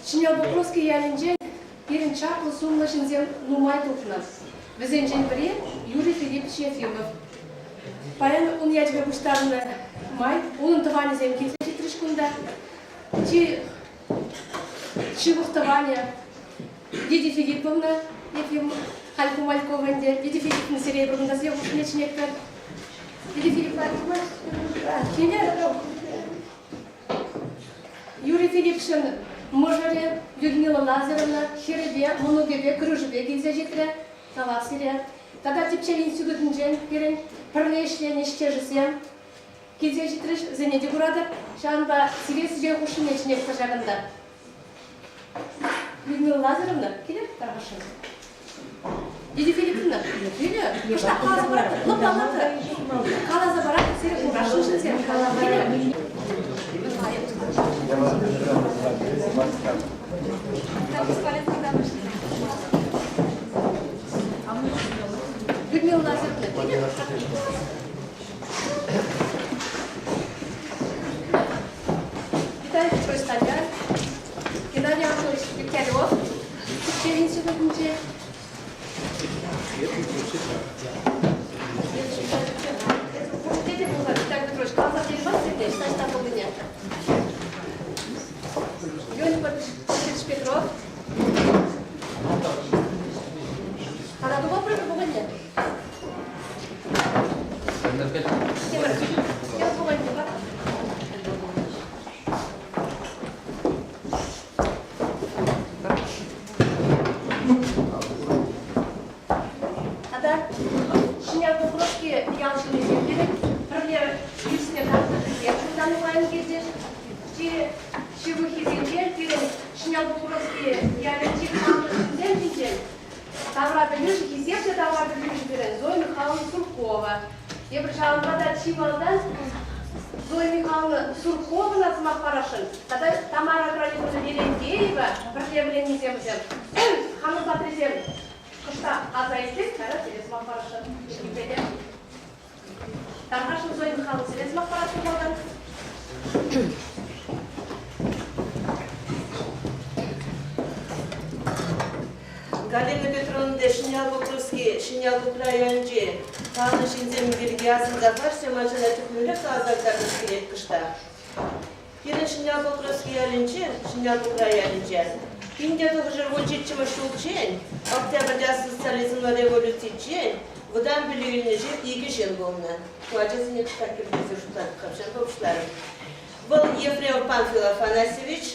Шинял Покровский ялинже первый чакл сумма шинзем нумай тухнас. Везенжен бре Юрий Филиппович Ефимов. Паян он я тебе пуштарна май, он тавани зем китли тришкунда. Чивухтавания Диди Филипповна Ефимов, Хальку Малькованде, Диди Филипповна Серебряна, съел ушнечнекер. Диди Филипповна, Юрий Филиппович Можаре, Людмила Лазаревна, Херебе, Моногебе, Кружебе, Гинзажитре, Таласире. Тогда типчевин сюдуднжен, пирен, парнешле, нештежесем. Гинзажитреш, зенеди гурада, шанба, сирес же ушинечнек пожаганда. Людмила Лазаревна, келер, таргашын. Диди Филипповна, келер, кушта калаза барат, лопалаты. Калаза барат, сирек урашын сен, келер. Людмила Лазаревна, Виталий Петрович Стадян, Геннадий Анатольевич Виктярев, Типчевин сегодня. Виталий Петрович, класса перебасывайте, что там было нет. Леонид Петрович Петров. Она думала про другого нет. Я думала, не так. А да, Шинял Покровский ялшины земли, проблемы личные карты, я когда не лайн гидишь, Чевухи земель, перед Шинял Покровский ялинчик земель, Таврата Южики, сердце Таврата Южики, Зоя Михайловна Суркова. Я пришла продать Чивалдан, Зоя Михайловна Суркова на Смахпарашин, тогда Тамара Гранитовна Елендеева, проблемление землем. Хану Патризем, Кушта, а зайти, когда через Смахпарашин, Википедия. Таргашин Зоя Михайловна, через Смахпарашин Волдан. Галина Петровна Шинял Покровский, Шинял Украинче, Павла Шинзем Бельгиазин Зафарсе, Маджана Тюкмюля, Казахстан Скелет Кышта. Кирин Шинял Покровский ялинче, Шинял Украинче. Индия тоже учит шулчен, октябрьда социализмна революция, выдан билигильный жив и кишен болна. Кладезин не так и безуштан, капшен попшлар. Был Ефремов Панфил Афанасьевич,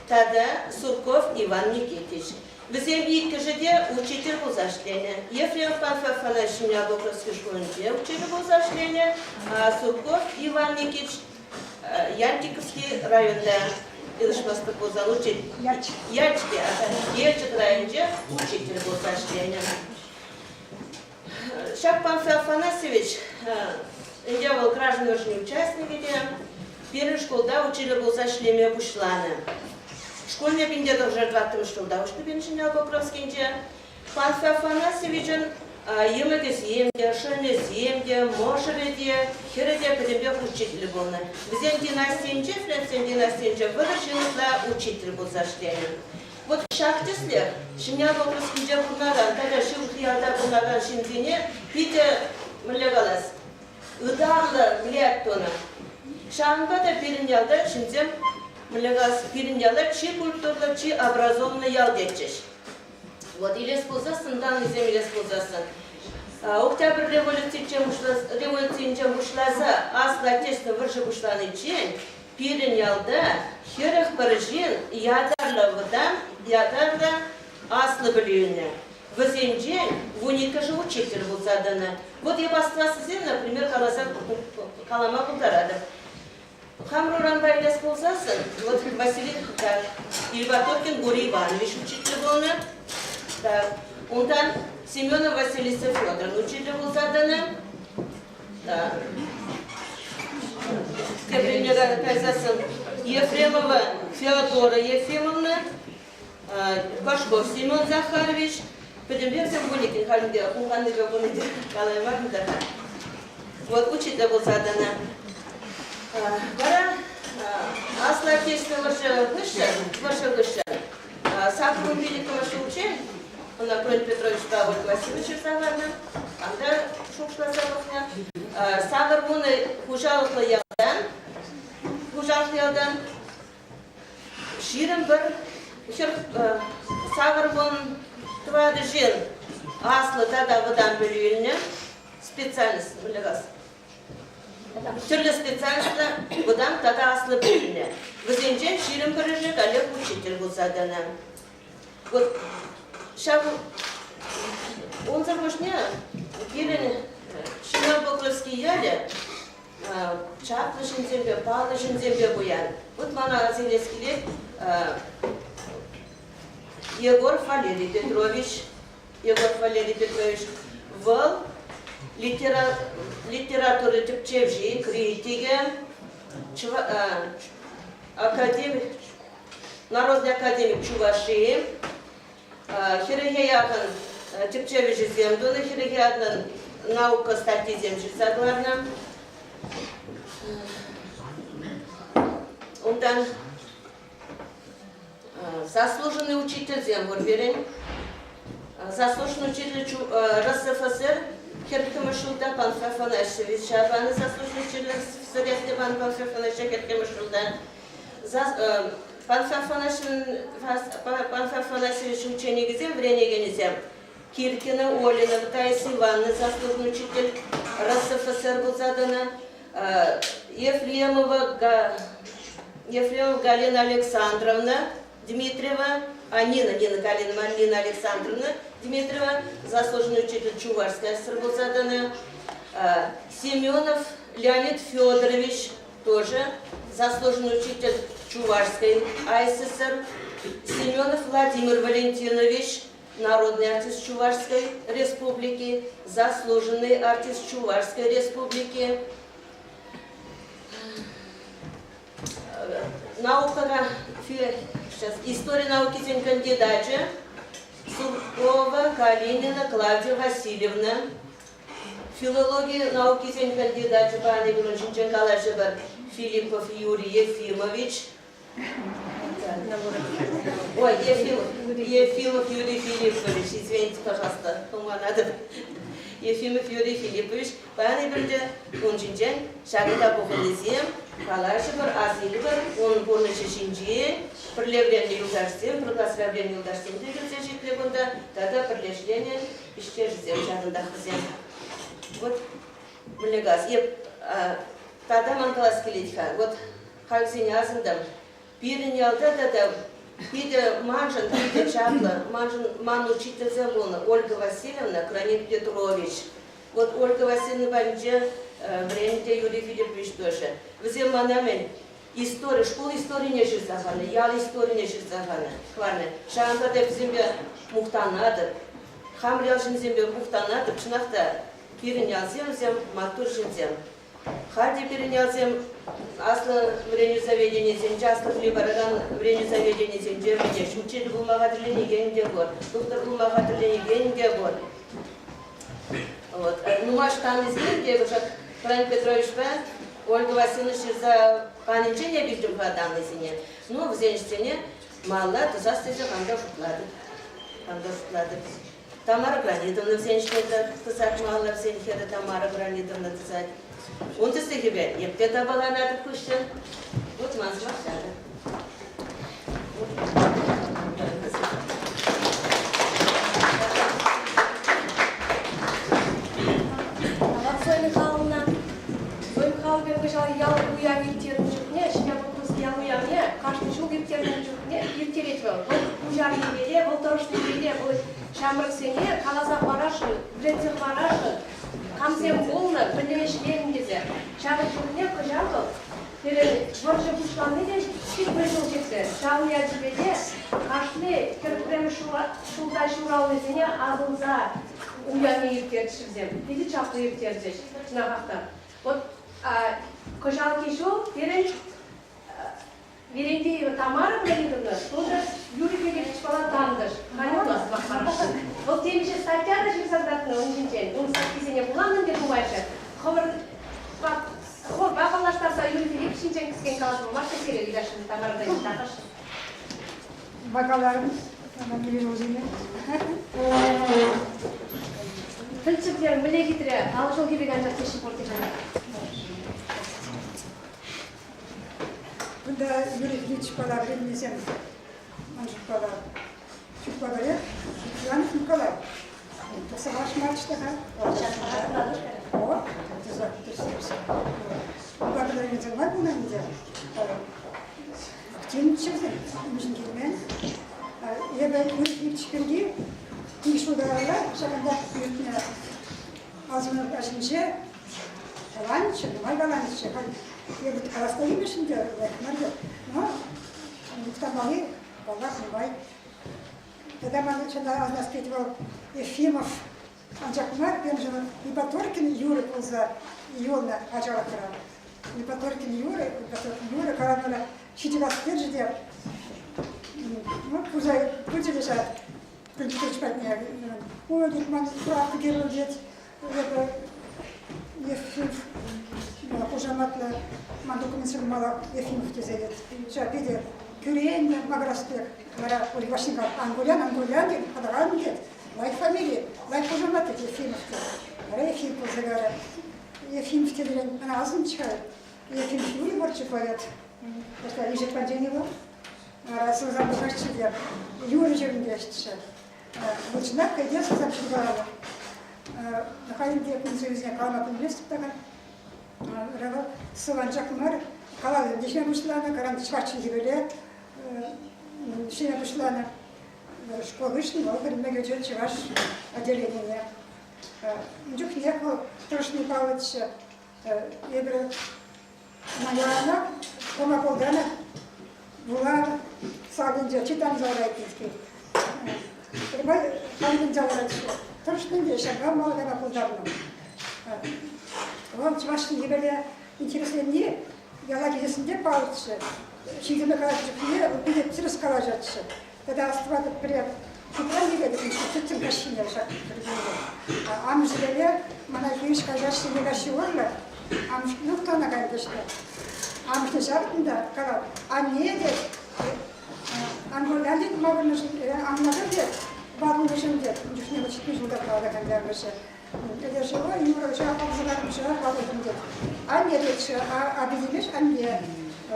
тогда Сурков Иван Никитич. В земле кожеде учитель возрождения. Ефремов Панфил Афанасьевич Шинял Покровский школьниче, учитель возрождения, а Сурков Иван Никитич Янтиковский районда. Илышмаста позал учитель. Ячки, Ельчик районде учитель возрождения. Шак Панфил Афанасьевич делал гражданные участники, первый школда учили возрождения Бушлана. Школьные бинде тоже 20 школда учили Шинял Покровский. Панфил Афанасьевич Емеге земде, шельне земде, мошереде, хереде кадембе учитель был. В зем династиинче, флемсем династиинче, выращенный учитель был зашленен. Вот в шахтесле, Шинял Покровский дел кунаган, тогда шилхиялда кунаган шинзине, пите млегалас. Ударла млеаттона. Шангада перенялда шинзем млегалас перенялда, чи культурно, чи образованно ялдечеш. Вот или спозасан, данный земли спозасан. Октябрь революции чем ушлаза, асла тесно выржи ушланы чень, перенялда, херах парижин, ядарла вода, ядарла асла блюня. В земле в уника же учитель был задана. Вот я постарался, например, Калама Култарада. Хамруран байлес болсасын, вот Василий Ильбаторкин Гурий Иванович учитель был, ондан Семенов Василий Федорович учитель был заданы. Например, Ефремова Феодора Ефимовна, Пашков Семен Захарович, Педемберзев Гуликин Халидер, Куханника Гулидер, Калаймагда. Вот учитель был заданы. Бара Асла Кесна ваша выше. Сахаром великого шуче, он Акрон Петрович Павел Васильевич Саварна, анда шукшла Саварна. Савар буны хужалықлы ялдан, ширым бір, савар бун тұрады жен, аслы тада выдан бөлуеліне, специалист, білігіз. Түрлі специалисті бұдан тада аслы бөліне. Візенжен ширым бірі жек, әлек учитель бұлсаданы. Вот, шабы, он забошне, келін, Шинал Покровский яле, чаплы шинзембе, палы шинзембе буян. Вот мана Азелескилек Егор Валерий Петрович в литературы Тюпчевжи, критике, Народный академик Чувашии, Хирегеякан Тюпчевжи земдуны, Хирегеякан наука статьи земщица главная. Он там заслуженный учитель земгурберин, заслуженный учитель РСФСР Херкемышулда пан Фафанашевич, заслуженный учитель РСФСР пан Фафанашевич Херкемышулда. Пан Фафанашевич ученик зем, время зем. Киркина Олина, Таис Ивановна, заслуженный учитель РСФСР был задана, Ефремова Галина Александровна Дмитриева, Нина Галина Александровна Дмитриева, заслуженный учитель Чувашской ССР был задана, Семенов Леонид Федорович, тоже заслуженный учитель Чувашской АССР, Семенов Владимир Валентинович, народный артист Чувашской республики, заслуженный артист Чувашской республики. Наука, история науки зен кандидатча, Суркова Калинина Клавдия Васильевна. Филология науки зен кандидатча, пани Грунченчен Калашева Филиппов Юрий Ефимович. Ой, Ефимов Юрий Филиппович, извините, пожалуйста, надо. Ефимов Юрий Филиппович, пани бірде онжинжен шагыда бұқылызем, Калашевар, Азилевар, он борны шешінже, бірлевленді юлдаштем, бірласырабленді юлдаштем дегілзе жеклегонда, тада бірлешлене іште жізем, шагында қызем. Вот, білегаз, тада манкалас келетіха, вот, халзене азындам, Пирин ялда да пиде манжан, пиде чапла, ман учитель замона, Ольга Васильевна, Кранит Петрович. Вот Ольга Васильевна банже, времени Юрий Филиппович тоже. Взем манамен, история, школа истории не жизахана, ял истории не жизахана. Хварне, шанта деп зембе мухтанадыр, хамрял зембе мухтанадыр, чынақта пирин ялзем, зем матур жинзем. Хади перенялзем, аслы время заведения зенче, аслы хлебараган время заведения зенче, учитель булмагатырлене генде гор, доктор булмагатырлене генде гор. Вот, ну маш там изгин, где уже Клавдий Петрович Пен, Ольга Васильевна за паничение бежим по данной зене. Ну, в зенчене мало, то застыжа кандаш уклады. Тамара Гранитовна в зенчене, то сак мало в зенчене, Тамара Гранитовна, то сак. Он ты стихи епте была надо кушать. Вот мазва сяда. Зоя Михайловна бежала, я уяв иртерін жүкне, ішіне бұл я уяв не, қашты жүк иртерін жүкне, иртерет был. Бұл ұжар ебеде, бұл тұрышты ебеде, бұл шамрық сене, қаласа барашы, білетсек барашы, Камзем болны, білемешілерін дезе. Шағы жүгіне күжал бұл. Borca kuşlandı da hiç başını çekti. Çağlı yazıbede karşılı kırıklarını şulda şuralıdığını ağzınıza uyanıyıp tercihizim. Dedi çaplayıp tercih. Nahakta. Вот koşalı kişo Веренди Тамара Владимировна тоже Юрий Федорович falan tanıdır. Hani o nasıl bakar? Вот тем же статья даже создатна он день. Он статья bulanın diye bu başa. Хор бақалаштарса Юрий Федорович için кіскен қалады. Марта середі дашын Тамара Владимировна. Bakalarımız hemen bir uzun. Тілшілер міле кетіре, алжыл кебеген жатеші портежаны. Bunda Юрий Чукалар bilmeyeceğim. Чукалар. Чукалар ya. Yani Чукалар. Savaş maçta ha. O. Bakılar güzel var buna güzel. Kim çıktı? Bizim gibi. Ya ben Юрий çıkınca bir şu dağlar şakanda yürütme. Azmını başınca falan çıktı. Hayvanlar çıktı. Я вот расстоимся, но второй балах бывает. Когда мы начали спеть Ефимов, Анджакмар, Бенджамин, Непоторкин Юры полза, Иона Аджалакара. Непоторкин Юры, Каранула, Щитивас Держи, ну, пузай, будь лежат, прилететь подняли. Ой, Гитман, правда, герой дед, Ефимов. Пожалуйста, ман документационный мало Ефимов тезет. Сейчас виде Кюрень, Маграспек, Мара Ольгашника, Ангулян, Адарангет, лайк фамилии, лайк пожалуйста Ефимов. Ефимов позагара. Ефимов тезет, она азымчика. Ефимов Юрий Борчик говорят. Просто лежит под деньгом. Раз он забухашчик, Юрий Жерндящича. Лучнак, идет, запчигала. Находим где пунктуизня, калма пунктуизня такая. Рава сыванчакмар калады дешме бушлана каран чвачи böyle шеме бушлана школа вышли но время идет чваш отделение ничего не было трошни палыч ебре наяна тома полдана була сагынжа читан зарайтынский прибай кандын жаларачы трошни дешага малгана полдарным Вам чувашский ебеле интересно не, я лагересен де палычы, шигеме калачы, видит через калажатчы. Тогда оставаты при купран ебеле, тüttüm кашине шак. Ам жебеле, мана юриш калажатчы негаши орла, ам ну кто на кайдышты. Ам что жартында кала, а не де, ам голялит мавырны ам нагырде, бабын дешемде, жүшне бачытны жылда калада кандягышы. Это же Юра, что обзываем, что обзываем где. А нет, обидишь, а нет.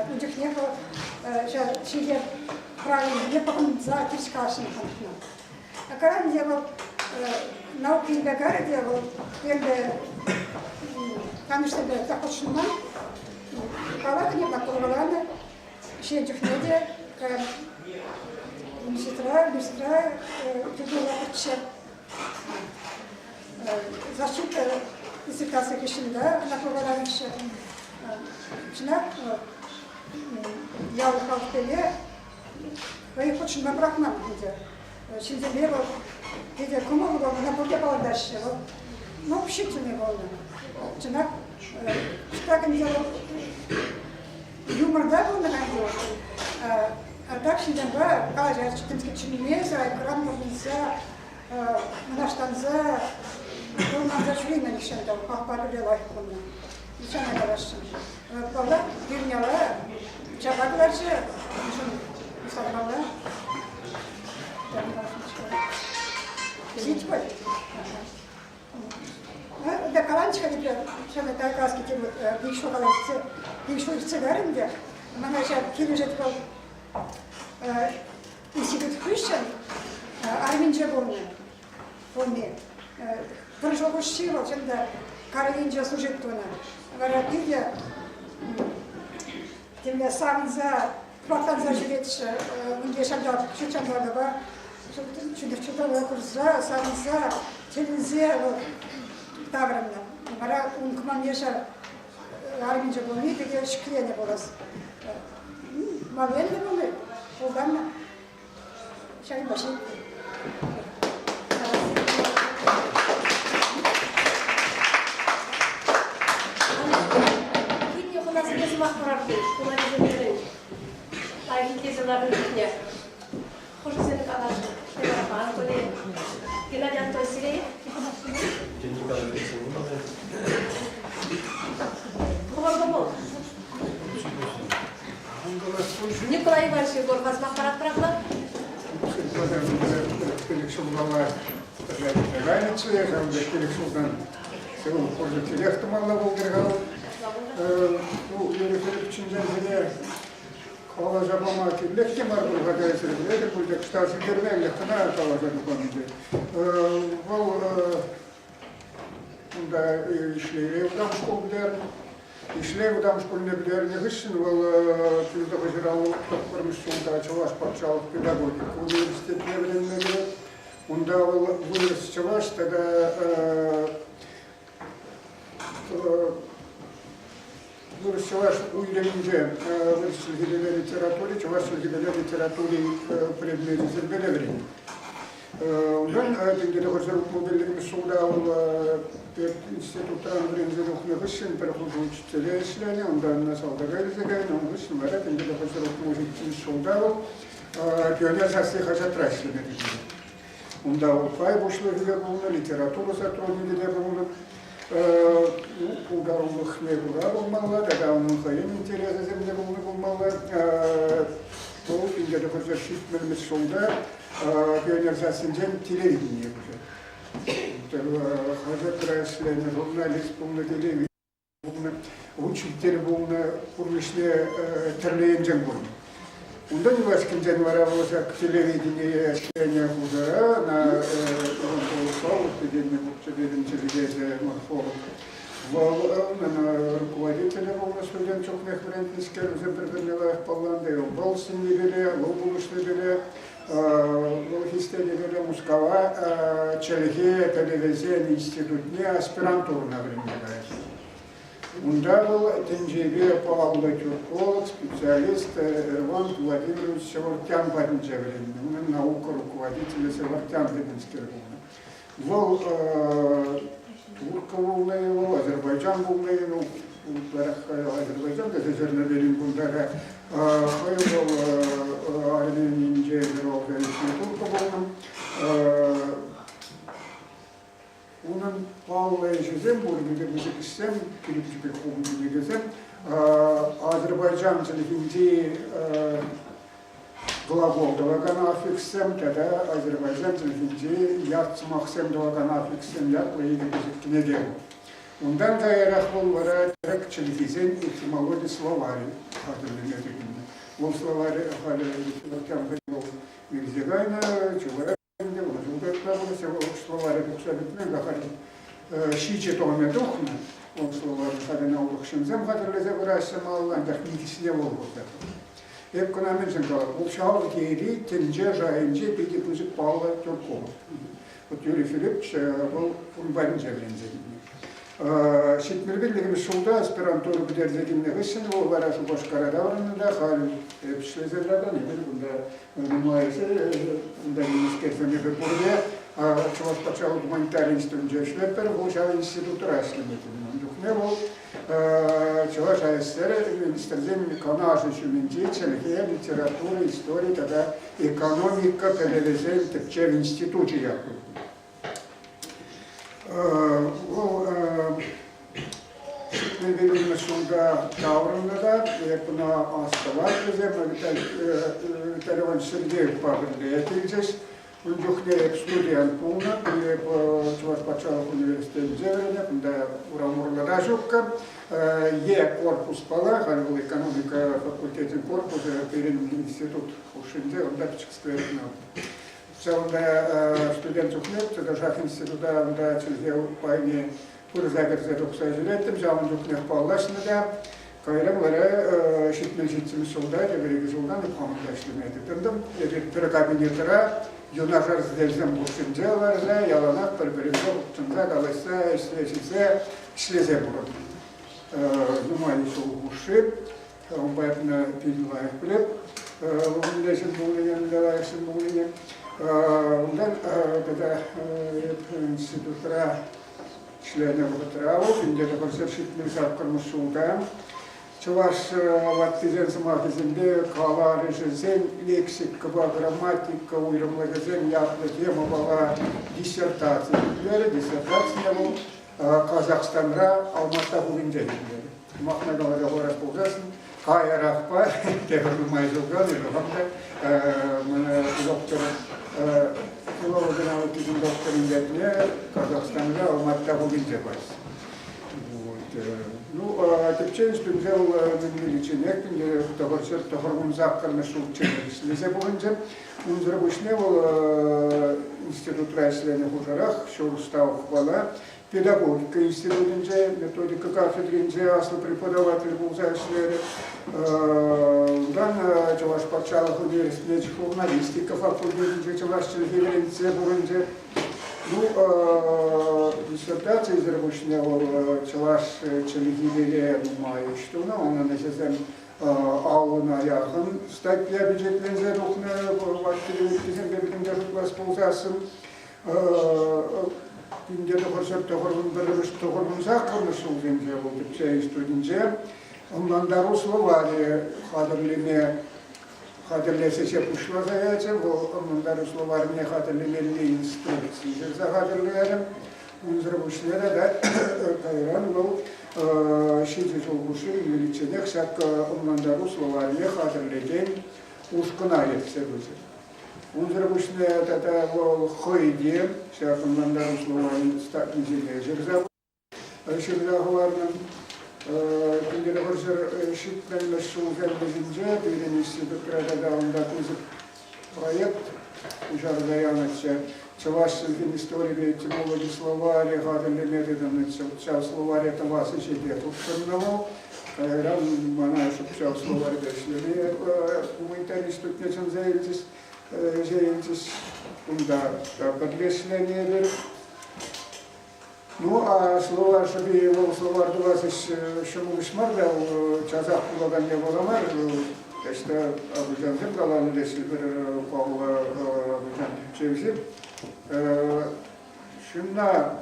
У них не было, что сидят правильно, не потом за тискашем. А когда делал науки и бегары делал, конечно, так очень мало. Когда не накрывала, все этих медиа, быстро, тяжело подчерк. Защита диссертации кишинда накладывающая. Чинак я упал в теле, вы очень набрахман где. Şimdi levo, где кому было на пути дальше. Ну общительный был. Чинак так они делали. Юмор да был на канале. А так şimdi var, каждый читинский чинмеза, экран нельзя. Манаштанза, он зачем не шел, как параллельно ходил. Ничего не хорошо. Когда верняла, чабаклар же, ничего сорвала. Жить будет. Да каланчика не прям, что на таркаске тем бишо каланчик, бишо их цигаринде, мана сейчас кинежет был институт Хрущен, Арминже Бонне. Бонне. Пришел Шило, чем-то Каролинджа служит тона. Говорят, где тем сам за платан за живет, где шагал, чуть-чуть много, чудо курса, сам за через тавренно. Говорят, он к нам еша yargınca bulunuyor, bir de şıkıya ne bolası. Mağlen de bulunuyor. Oradan şarkı başı. Kim yok nasıl kesim akbarar değil. Buna gezebilirim. Layık kesimlerin içine. Hoş seni kadar. Ne var? Böyle Gennady Antonovich. Николай Иванович Егор, вас на аппарат правда? İşlev tam şkolunda bilerini hışın, tüzde başarılı kurmuşluğunda Çavaş Pakşalık Pedagogik Üniversitesi'ne bilinmedi. Onda bu Çavaş'ta da bu Çavaş uyarınca Sülgideler literatürü, Çavaş Sülgideler literatürü predmeti zirvede ondan de başarılı modellerimiz Suda İnstituttan birinci ruhuna hışın, perhuzun çiftçiliğe işlerini, ondan nasıl da verizegen, onun hışın var, de başarılı modellerimiz Suda piyonер засых хачатрашли. Onda pay boşluğu gibi bulunur, literaturu satrolü gibi bulunur. Udarlık ne kadar olmalı, da onun kayın interesinde bulunmalı. Bu İngilizce başarılı şifremiz Suda piyonер засынcan televizyonu yapacak. Хачатрашли, журналист bulunur, televizyon bulunur, учитель bulunur, kuruluşlu terleyencan bulunur. Ondan başka canlılara olacak televizyonda işleniyor burada na sağlık dediğim televizyon morfolog. На руководителя волны студент çok nefrentiskel birbirine bağlandı. Bolsun bile, Lobuluşlu bile, Volhisteli bile, Moskova, Çelhiye Televizyon İnstitutü'ne aspiranturuna verilmedi. Onda был Тенджеве Павел Тюрколог, специалист Эрван Владимирович Севартян Бадинджевлин, наука руководителя Севартян Бадинский регион. Был Турка волны, Азербайджан волны, Азербайджан газетlerine verin bunlara. Был Armenince bir Turka volны. Onun bağlayıcısı burada bu sistem kriptik olduğunu desem Azerbaycançılıkınca glavol dolagan afiksem tada Azerbaycançılıkınca yatsmaksem dolagan afiksem yaklayı gözüktüğüne gel. Ondan dayarak bunlara Türkçülükizin etimoloji slovari hatırlanıyor. Bu slovari hala Mirзегайна, Чувак. Словари абсолютно гахари шиче томе духна он словари хадена улухшин зем хадерле зебрашем аллан да хмитисне волгода экономичен кала улшал гери тенже жайынже пеки пузик Павла Тюркова вот Юрий Филиппович был фунбайн жевлензеген Şitmirbildiğimiz şulda aspiranturu biderzeginle hışın ollar aşı boşkarada oranında halim pişlezerlerden edir bunda numayesi bunda ministersem bir burada Çavaş Paçalı Humanitar İnstitutü'nce işlepper bu şahı institutu raşlimetin. Ne bu Çavaş ASR ministersem kanajı şüminci çelhiye literaturu, istori tada ekonomika pedelezen Türkçe institutu yapıyor. Birbirimiz sonunda tavrında da buna hasta var. Telefon Sergey Pavlov'la etileceğiz. Öncelikle studiyan puna, Çavaş Paçalı Üniversitesi Zevrede, bunda uğramurla da şokka. Korpus pala, halbuki ekonomika fakultetin korpusu, Perin institut hoşunda, onda küçük skverine. Onda student uknet, da Şah İnstitut'da onda çizgiye payını Pırzager'de 90 ettim, zaman uknet paylaşını da kayramlara şitmecitsimiz solda, devreki soldan da pamuklaştırma ettim. Bir kabinetlere yunaşar zdelzem boşuncalarla yalanak birbirine uçunca kalırsa, işlese burun. Зумали шоу-гуши, он поэтому пилилай хлеб, он лежит булыган, далайшин булыган. Ondan da institutra членов ТРАО, где-то концепшитный закон Шулгам. Чуваш ваттизен самахизенде кала режезен лексика, грамматика, уйрамлагазен япна тема была диссертация. Диссертация был Казахстанра Алмата Гулинджен. Махна говоря расположен. Кая рахпа, теперь мы изучали, доктор филологии науки, доктор Индетне, Казахстанра Алмата Гулинджен. Ну, а теперь спинзел лечение, где товарищ Тохармун Заккар нашел через лизе булынджен. Он зарабочневал институт райсления хужарах, шел стал хвала. Педагогика институтинже, методика кафедринже, аслы преподаватель был зашлери. Дан чаваш пачалах университет журналистика факультетинже, чаваш телевизоринже булынже. Ну, диссертация израбочневал чаваш телевизоре, думаю, что он называется Аллана Яхан, статья бюджетлензе рухне, ваттилевитизен бебитинге воспользоваться. Где-то Тохармун Заккар нашел деньги, вот все студенты. Он мандару словари хадрлиме хадрлесе пушла заяче, он мандару словари не хадрлиме инструкции. За хадрлиерем он зарабочнее, да, Кайран был шитить улгуши величине, всяк он мандару словари не хадрлиме ушкунает все люди. Он зарабочнее это хойде, всяк он мандару словари стать не зележер. Ширзахварным Пиндера Хорсер Шитмен Шулган Базинджа, перенести до края он датузит проект, уже раздаяночся, Чавашским истории, этимологии словаря, гадали методом, сейчас словарь это вас еще где-то установил, ран манаю, что сейчас словарь дошли, гуманитарист тут нечем заявитесь, да, подлеснение вверх. Ну, а словарь, чтобы его словарь 20 шуму шмардал, чазах кулаган не было мар, işte Abujan'ın kalanı da silver Paula Abujan çevisi. Şunna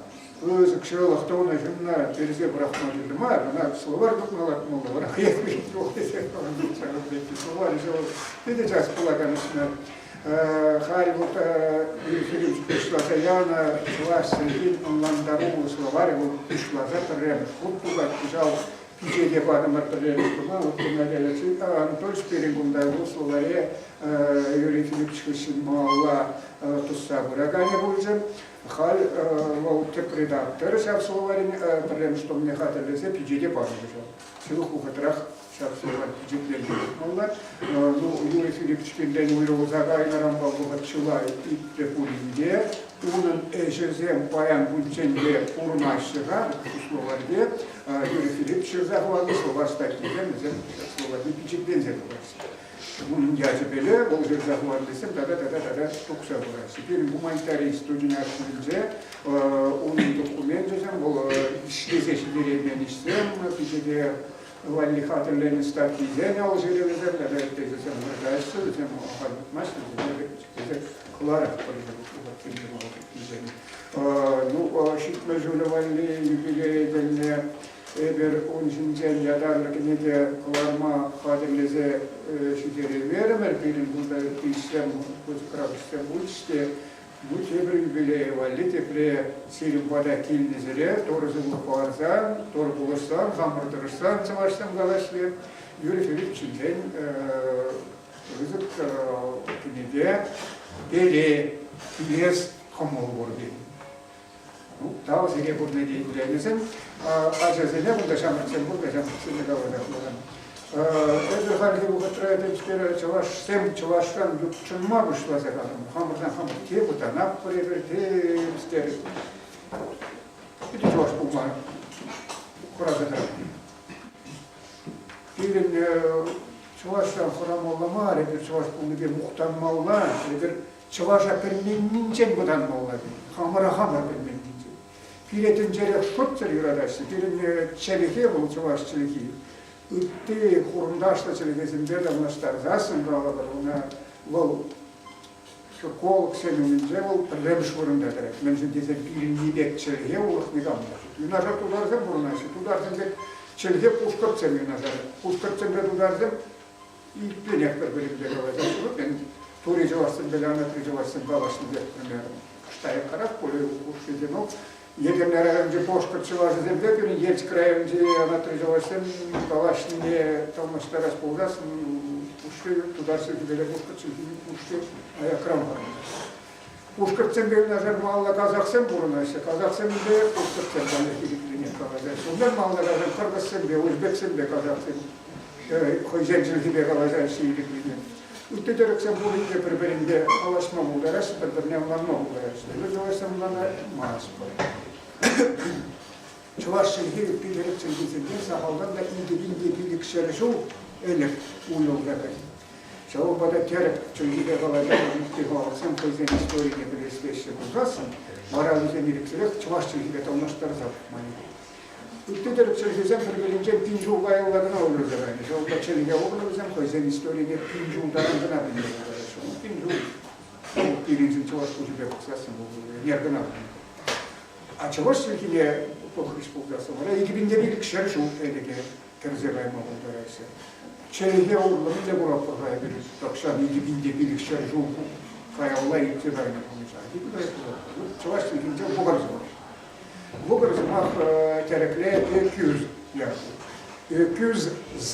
özü kişilik tonu şunna terzi bırakmadı mı? Ana slovar dokmalar mı olur? Ayak bir çok desek falan çağırdı. Slovar işte dedi çaz kulagan ismi. Харибут Филипп Пишлазаяна, Сласин, Ландару, Словари, Пишлазатарем, Кутуга, Пижал, Пижеде Бадам Артарем, Анатоль Спирингунда, Словаре, Юрий Филиппович Мала, Туссабу, Рагане Бульзем, Халь, Волтек редактор, Сав Словарин, Тарем, что мне хаталезе, Пижеде Бадам Бижал. Силух Ухатрах. Сейчас впечатление было. Ну, Юрий Филиппович Пинден уйрол загайнарам балбухатчула и препулинде. Унан эшезем паян бунченде урнашыга, словарде. Юрий Филиппович захваты слова статьем, словарде впечатление было. Bunun cazibeli, o bir захватлısın, da tuksa burası. Bir humanitari stüdyen açılınca, onun dokumentacım, bu işlezeşileri istem, bir Валли хатерлен статьи занял железом, когда это затем врачается, затем мастер, затем Клара, ну, шитме жюля Валли, юбилей дельне, эбер унжинжен ядарлык неде Кларма хатерлезе шитери веремер, перед бунда писем, крабистем учте, будь эбер юбилей Валли, тепре сирим вода кильнезере, торзым лапуарзан, торбулыстан, хамырдырыстан, цамарстан галашле, Юрий Филиппович день рызык кнеде, пере, лес, хамол борги. Ну, тау зере бурный день гулянесен, а жазене бунда шамырцен бурда, шамырцен галада хулан. Эбер харги бугатраятын теперь чаваштан юкчынма бушла загалым, хамырдан хамыр те, бутанап поребер, те, стер. Это чаваш булмар. Хуразатар. Пилин чаваштан хурамоллама, эбер чаваш булныбе мухтанмалла, эбер чаваша перменнинчен будан молла. Хамыра хамыр перменнинчен. Biretin cerek şuttur yuradaşı, birin çelike bu çuvaş çelike. Ütti kurumdaşla çelikesin bir damlaşlar zasın dağladır ona ol şokoluk senince ol rebiş vurunda direkt. Mence dese birin yedek çelike olur ne gamlar. Yunaşar tudarsın burunaşı, tudarsın dek çelike puşkurt sen yunaşar. Puşkurt sen de tudarsın ilk bir nektar bölümde kalacak. Ben Turici varsın, belametrici varsın, kavaşın dek. Штая карак, поле ушидено. Едемнер önce пошкарчеваш земле, пирин ельц краевнде анатрижевашсен, калашне талмашта располгасын, уши туда сидели пошкарчевин, уши аякрам бар. Пошкарчен бе назар малла казахсен бурунайсы, казахсен бе пошкарчен бе хиликлине калажайсы. Ондар малла казахсен кыргызсен бе, өзбексен бе казахсен, хойзенчилки бе калажайсы хиликлине. Üttedereksen bu ülke birbirinde alaşma bulurası, birbirine anlanma bulurası. Özellikle bunlara maaş var. Çuvaş şehir üttederek çizgisinden sahaldan da indi birlik şerişu elek uyuldadır. Çoğu bada terek çözüde kalacak müftihü alsam koyzen istoriye birleşleşe bulurasın. Moralize nirikserek çuvaş şehirde tanıştır zapmayı. Üttederek çözüden birbirinde pinci ulaylarına olur zarayını. Çoğuda çeliğe oluruzam koyzen istoriye pinci ulaylarına bilmiyorlar. Pinci birinci çuvaş kuşuda baksasın bu yerden alın. A çuvaş şehirde Pohriş bulgası var. 2000'de birlik şerişu edeke kerzevayma bulgaraysa. Çeliğe olurlar ne bu rapporaya verir. Takşam 2000'de birlik şerişu kaya olay itibariyle konuşar. Çuvaş şehirde bu kadar var. Bu kırızmak terekle öküz yaptı. Öküz z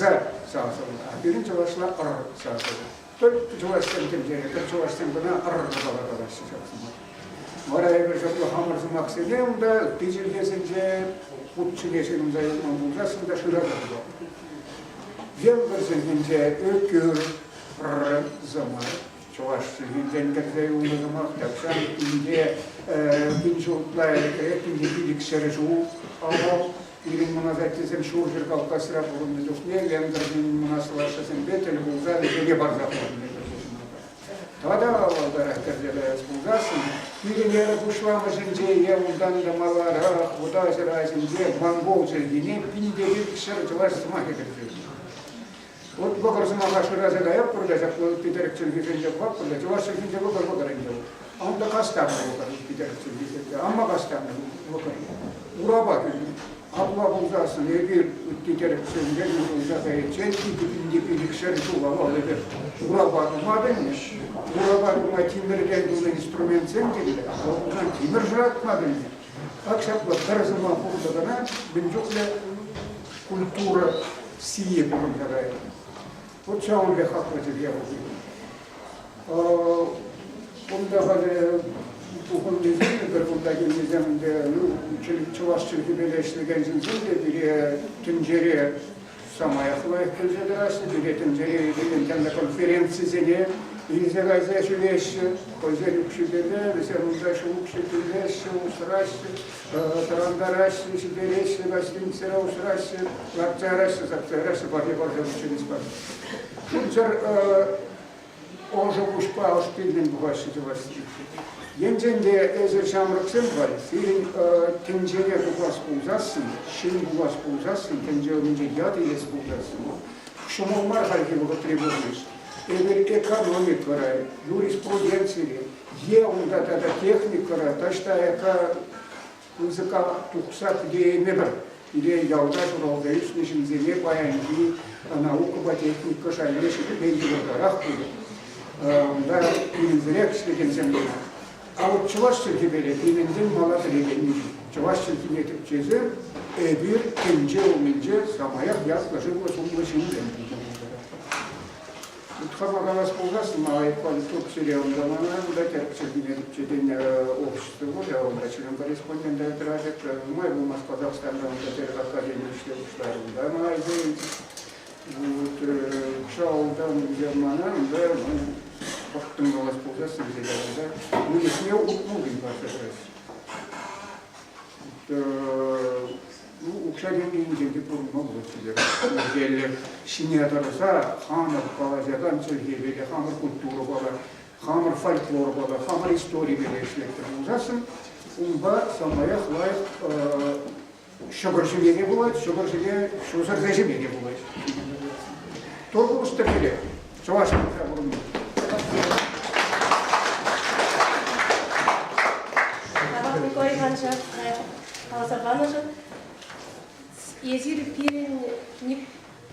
sağsıldı. Birinci başla r sağsıldı. Dört çuvaştan temceye, dört çuvaştan buna r kalabalık şaksın. Oraya bir şekilde hamırsımak senemde, tecilgesince, kutçileşinimde yazman bulgasında şurada var. Yemgırsince ökür r zaman. Çuvaş şehirden kerzeyi uğramak, takşan inde pinçuluklar, inde birlik şerişu, ama birin münazatçısın şurjir kalkasıra bulundu dokne, yemgırsin münasılaşasın beteli bulgadı, jeli barzak olundu. Tada olarak kerzeleri bulgasın, birin yere kuşlamışınca, yevundan da malara, udajırajınca, Mongol çelgini, binde birlik şerişular sımak edildi. Вот бокарсым агашыр азага яп продажак питерек чилгизенде кап продаж чуваш чилгизенде бокар бокаренде анда кастамы бокар питерек чилгизенде амма кастамы бокар ураба абла булгасын эгер питерек чилгизенде булгаса ченки индипилик шерчуга алыбер ураба маденеш ураба ма тимирден бул инструмент сендиле ал тимир жратмаден акшап бокарсыма булдагана бинжокле культура сие булдагай. Вот çağın ve haklıcı diye oluyor. Bunda hani bu konudaki bundaki nizamda çuvaşçılık birleştiren zincirde bir tünceri samayaklı ekledir aslında bir tünceri kendi konferansiyeli İlizagayza şuleş, özel ükşüdele, mesela şu ükşüdeleş, usraş, tarandaraş, şideleş, gazetensel usraş, lapçaraş, zapçaraş, barya barya uçeniz var. Bunlar ojo kuşpa hoşpilden bu başlıcı vasıfı. Yencende ezer şamrıksın var. Filin tencere bu vas bulzasın, şin bu vas bulzasın, tencere önce yad iles bulzasın. Şumolmar halki bu tribunuz. Економика, юриспруденция, еунда тада техника, ташта яка языка тухсак где мебр, или ялда журалда юснишин земе баянги, наука ба техника шайнеши бейли вардарах буду. Да илинзерек шлеген земле. А вот чувашчылки берет, илинден мала берегенни. Чувашчылки нетip чезе, bir тенже уминже самаях ясложила сумла шинден. Утхамагалас полгасın, ayıpları çok sürüyorlar bana, bu da Türkçeden общество, я он член корреспондента отражает, мой был в Казахстане, он теперь академик işler da, ama вот Шаулдан Германан, да, baktım galas polgasın bize de, bu ismi utmuluyum arkadaşlar. Укшаден деньги пурмал вот тебе. Шинятарса хамар калажадан чөлгебеле хамар культура бала, хамар фольклор бала, хамар история белешлектер. Ужасын умба самая хлай шогоржевение бывает, шогоржевение, шузардежевение бывает. Только устарели. Чувашки хабурны. Николай Иванович, Алзабанович, езир пирен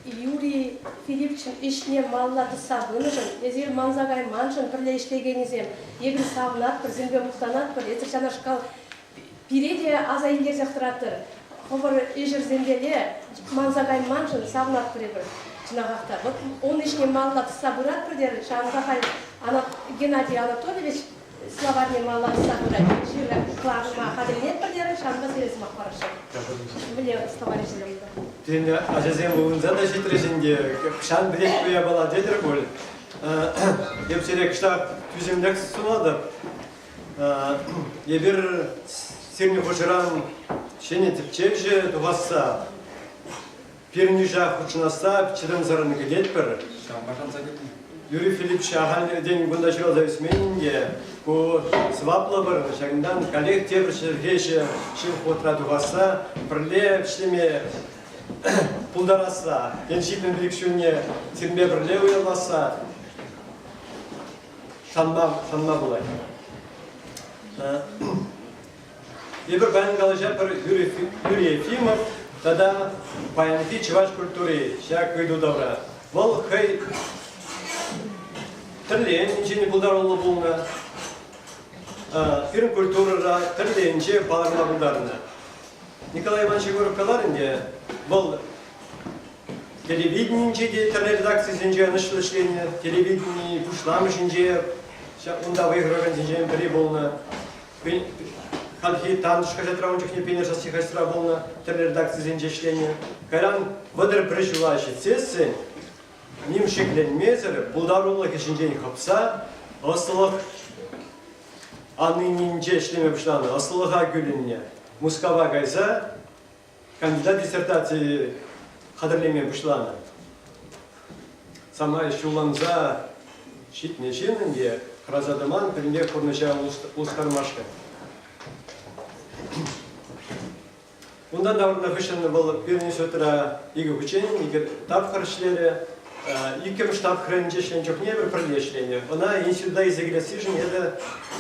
Юрий Филиппович ишне маллады сабынышын, езир манзагай маншын бірле іштегенізем, егін сабынат бір, зімбе мұқтанат бір, етір жанашқал пиреде аза елдер зақтыратыр. Хобыр ежір зембеле манзагай маншын сабынат бір бір жинағақта. Он ишне маллады сабырат бірдер, шаңғағай Геннадий Анатольевич словарный маллады сабырат. Жирі қылағыма қаділінет бірдері, шаңға сересіма қарашы. Біле словарный жинағында. Тен ажазем буынза да жетіресінде шан білек көя бала дедір бол. Епсерек штаб түземдік сұлады. Ебір серні қошыран шене тіпчек же туғаса. Перні жақ ұчынаса пчедім зарын кедет бір. Юрий Филиппович ағал ден бұнда шырал завесменінде ку сваплы бір шағындан коллег тебір шергеші шын қотра туғаса бірле пішлеме пулдараса, gençlikten birikşünye sirme birle uyalasa şanma bulay. Ебір бән қалыжа бір Юрий Ефимов, тада баянки чеваш культури, шак көйду добра. Бұл хай тірлен, инчені пулдар олы болна. Фирм культурыра тірленче баларына бұлдарына. Николай Иванович Егоров қаларынде, бұл телевидение редакциясынже анышлышление, телевидение пушламышынже, онда выигрываған сенже бірі болна. Халхи танышқа жатырауын жүхне пенершасы қастыра болна, редакциясынже ішление. Қайран вадыр бір жылайшы сессен, нем шекленмезір, бұлдарулы кешінжен қапса, асылық анынынже ішлеме бұшланы, асылыға гүлінне. Мускава гайза, кандидат диссертации қадірлеме бұшланы. Сама шуланза шитне жинінде қыразадыман пірінде құрныша ұлыстармашқа. Ондан дауырында күшіні бұл біріне сөтіра егі күчен, егер тап қырышлері, екі штаб хренже шлен жоқ не бір пірле шлені. Она институтда изегілесі жын еді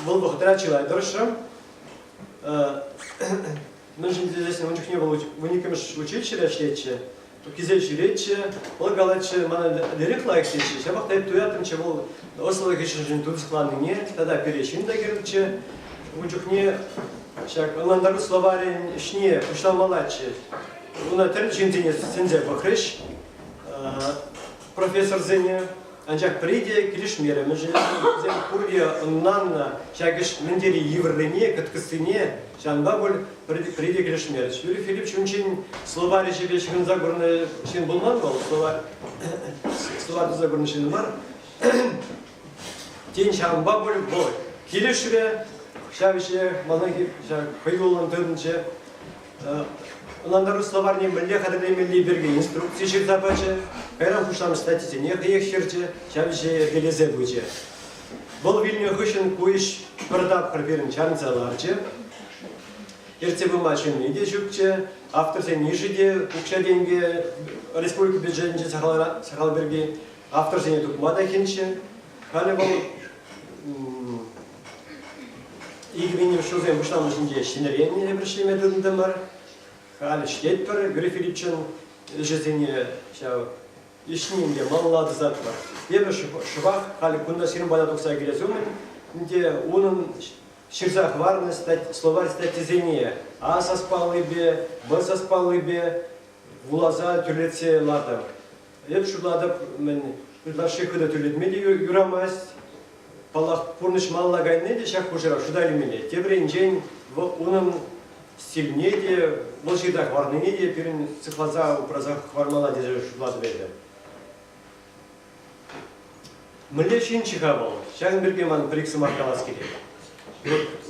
бұл бұқтыра чылай дұрышым. Мен şimdi здесь он них не было в уникамш училище речи, то кизельче речи, он галаче мана дерек лайкши, шабах тайп туятым че был ословик еще жин тут скланы не, тогда перечин да герче, у них не, шак он дару словари шне, ушла малаче, он терчин зене сензе бахреш, профессор зене. Ancak приде килишмере, мы же зем курья нанна, шагиш мендери еврене, каткастыне, шанба боль приде килишмере. Юрий Филиппович учень словари себе шин загорный шин булман был, словарь загорный шин бар. Тень шанба боль боль. Килишре, шавише, маланги, шаг хайолан тырнче. Onların словарни милле хадрлемелли берге инструкции ширтапачы, кайран куштам статите не хеехшерче, шавише делезе буйче. Бұл вильне хышын куиш продап харберин чарнцаларче. Ерцебы машин неде жүкче, авторсе нижеде, кукша денге, республика бюджетінче Сахалберге, авторсе не тукмада хенче. Халі бұл игвенем шузем буштам жинде шинеренне біршлеме дырында бар. Халі шкет бір, Юрий Филипповичын жизіне ішінінде маллады зат бар. Ебі шыбақ, халі күнда сирін бада тұқса келесумен, оның шырзақ варны словарь статизение. А саспалы бе, Б саспалы бе, вулаза түрлетсе лады. Ебі шұладып, үрлашы күді түрлетмеді юрамас, палақ пұрныш малла гайдне де шақ құжыра шудалимеле. Тебірен жен оның стильне де, бұл жерде хварныне де, перін цифлаза упраза хвармала деже шулады берді. Мүлде шын чыға бұл, шағын бірге ман біріксі маркалас керек.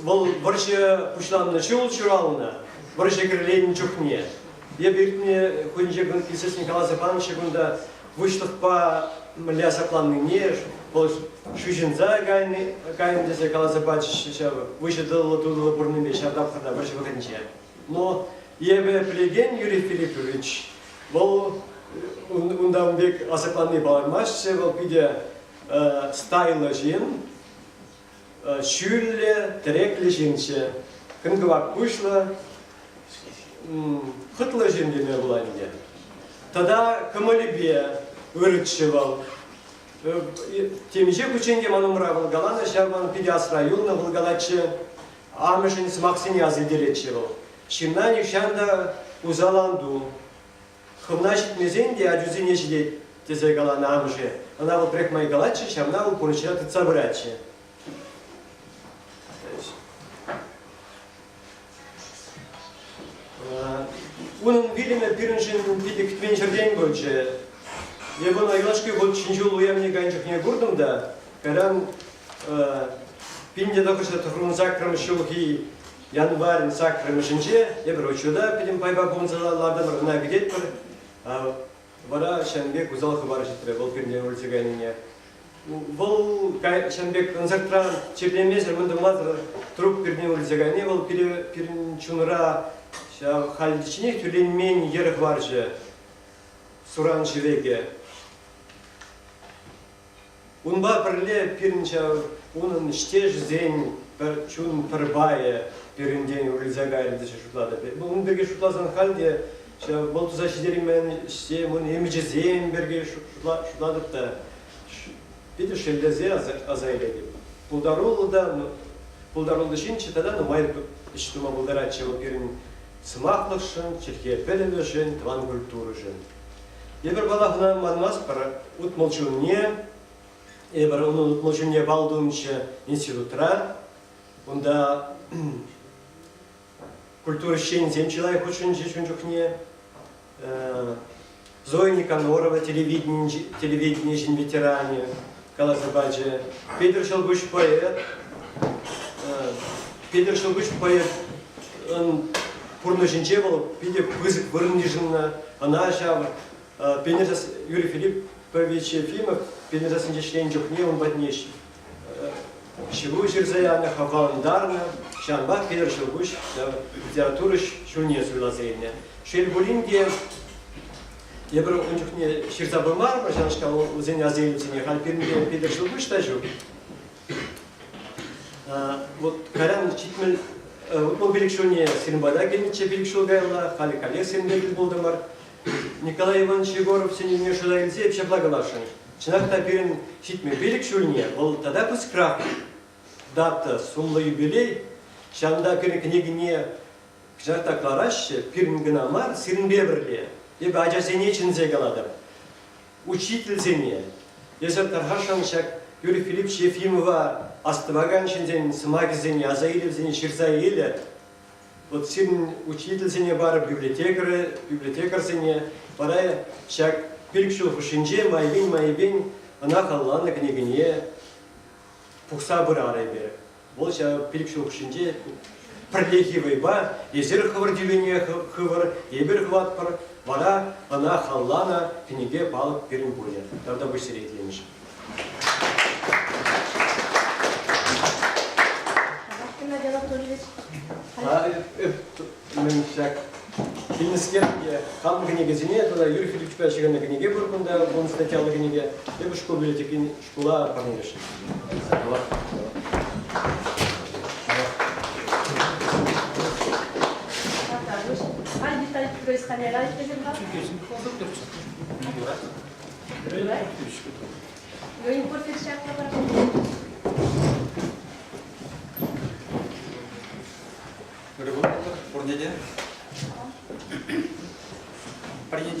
Бұл бірші пұшланына шыл шыралына, бірші кірлейін жүхне. Еб ертіне көйінже күн Исус Николай Степанович күнда вышлықпа мүлде асапланның не, Бұл шүшінза кайын десе қаласы бачы выше дылы тудылы бұрнымбе шардапқырда бір жібігінші. Но ебе плеген Юрий Филиппович, бұл ұндамбек асыпанны балармашсы, бұл пиде стайлы жин, шүлі, тіреклі жинші, күнгівак күшлі, қытлы жин деме бұлайынде. Тада кымылыбе өрітші бұл. Темже күченге манымыра бұлгаланы, шарман пиде асраюлны бұлгалачы, амышын смақсыне азыделетші бұл. Шимна нишанда узаланду. Хымнашит мезенде, а джузине жидет тезе галаны амышы. Она вот прек мои галачи, шамна у поручила тыца брачи. Унын вилиме пириншин пидик тменшерден гольче. Ебон айгашки гол чинжул уямне ганчик не гурдум да. Каран пинде докушта тухрунзак крамшулхи январь сак крамшинче. Ебер учуда пидим пайба бонзалардан рна гидет пер. Вара Шанбек узал хабар житре, бол пирне улице ганине. Бол Шанбек концертран чеплемезер мындымлазыр труп пирне улице гане, бол пирин чунра халдичине тюленмен ерых варжы суран живеге. Унба пирле пиринча унын штеж зень чун пырбае пиринден улице гане деши шутлады. Ун берге шутлазан халде бұл тұза шедерімен мұн емежі зейін берге шұладып та беді шелдезе азайледі. Пұлдарулды шын четада майыр іштума бұлдаратшы өперін сымақлық шын, черке пәлілі шын, тван культуры шын. Ебір балағына манмас бір ұтмолчуне, ебір оның ұтмолчуне балдуыншы институтра, онда культура шен зем человек очень жучне. Зоя Никанорова, телевидение жин ветеране, Калазабаджи. Петр Шелгуш поэт. Он пурно жинче был, пиде пызык вырниженно. Она шав. Пенежас Юрий Филиппович Ефимов, пенежас инжешлен жухне, он badнеш. Шиву жерзаяна хавандарна, шанбах Петр Шелгуш, литература шуне сулазрение. Шельбулинге, я беру у них не ширзабымар, пожалуйста, у зеня азельцене, хальпирнге Петр Шелгуш тажу. Вот каран читмел, вот беликшуне сирмбада гениче беликшулгайла, хали коллег сирмбегил болдамар. Николай Иванович Егоров синене шулайлзе, вообще благолашен. Чинахта пирин читмел беликшульне, бол тогда пусть крах. Дата сумла юбилей, шанда пирин книгине Кжарта клараще, пирнгенамар, сирнбебрле, ибо аджасене чинзе галадар. Учитель зене. Если тархашан шак Юрий Филиппович Ефимова астываган шинзен, смаги зене, азаилев зене, ширзаиле. Вот сирн учитель зене бар, библиотекар зене, пора шак пиркшул хушинже, майбин, она халлана книгине, пухса бурары бер. Вот шак пиркшул хушинже, Пролехивай ба, езер хывыр дивене хывыр, ебер хватпар, вара она халлана книге палып перин будет. Тогда бы серетлениш. Геннадий Анатольевич. Мен шак Фильмскерге хам книге зене, туда Юрий Филиппович Пячиган на книге буркунда, он статьял на книге, либо школа библиотеки, школа парниш.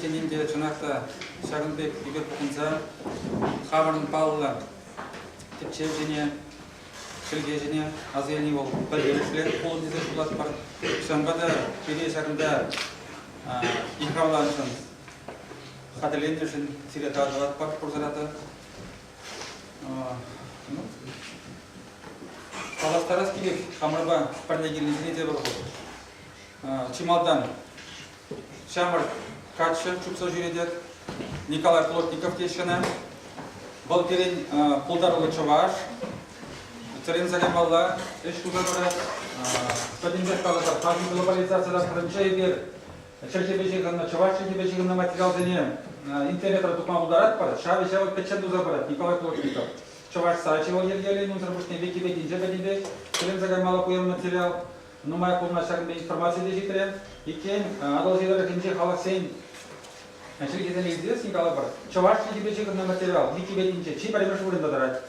Принятие чунахта Шагынбек Игорь Пухунца, Хабарын Павла, Тепчевжине, Шельгежине, Азельни ол Пальгелешлер, Пол Дизель Шулат Пар, Шамбада, Пире Шагында, Ихравланшин, Хадалендершин, Сирета Адалат Пар, Пурзарата. Паластарас Килик, Хамраба, Парлегельни Зените Барху, Чималдан, Шамар, Катша, Чупса Жюредет, Николай Плотников Тешина, Бұл терен пулдарулы чуваш. Терен заgamalla eş kuzanıra Владимир Калашев, Казин глобализацияда бірінші егер Черчебежігінна, Чуваш Черчебежігінна материал және интернетра тұқма бұлдарат бар, Шави Шавы Печет Дуза барат, Николай Плотников. Чуваш Сачева Ергелин, Узрабушный Википедия, Джебедиде, Терен заgamalla қойын материал, Нумай қолына шағында информация дежектірен, екен адалжелері кенже халық сейін Шеркезен егіздес, Николай бар. Чуваш Черчебежігінна материал, Википедия, Чи паремеш ұрында дарат.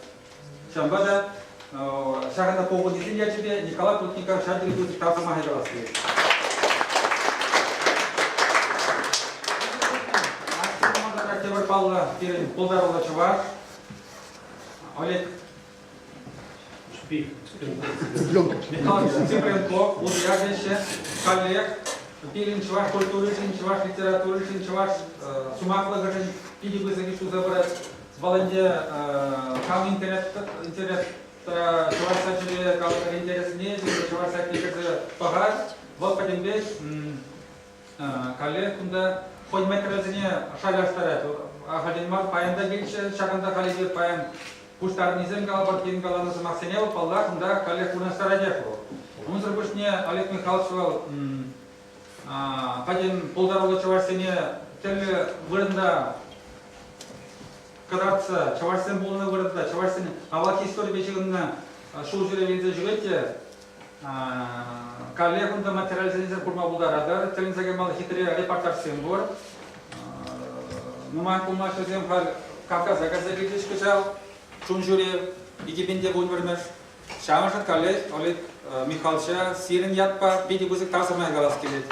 Шамбада Шагана повод десятилетия Николай Плотников шагали будет правда Магедовский. Актер Павла Пирин Полдарова Чуваш. Олег Михаил Цыпленко, Удиягище, коллег, Пирин Чуваш культуры, Чуваш литературы, Чуваш Сумакла, Пидибы Загишу забрать, Волонде Кам интернет Чуваш сачили как интереснее, Чуваш сачили погад, вот поднимешь, коллег, куда хоть метрозне шаляштарат, а ходимар паянда гильше, шаганда коллеги паян, куштарнизем галабар кин галана самахсенел, паллах, куда коллег у нас стародехло. Он зарбушне Олег Михайлович подим полдорога Чувашсене теле вырында Кадратса, Чувашсен болны вырында, Чувашсен авлаки история бечигинна шул жүребензе жүрете, коллег унда материализация курма булдарадар, телен заgamalla хитрый репортаж сен бор. Нумай кулма шозем хал Кавказ газете шкачал, шун жүре Египенде бульвермеш. Шамашат коллег Олег Михайловича сирен ятпа педи бузык тасырмай галас келет.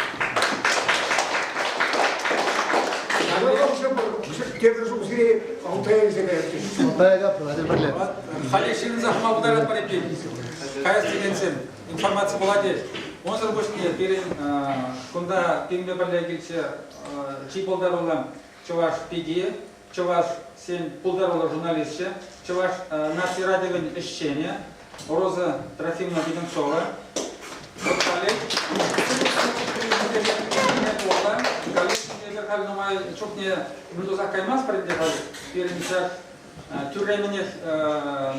Хали ширин захма бударат парепи. Каяс дегенсен информация болады. Он зарбушне перен кунда пингме барлегилче чи полдарулам Чуваш пиди, Чуваш сен полдарула журналистче, Чуваш нации радиовен ищение, Роза Трофимовна Беденцова. Çok ne Mürdozak Kaymaz parintehal birinci türemenih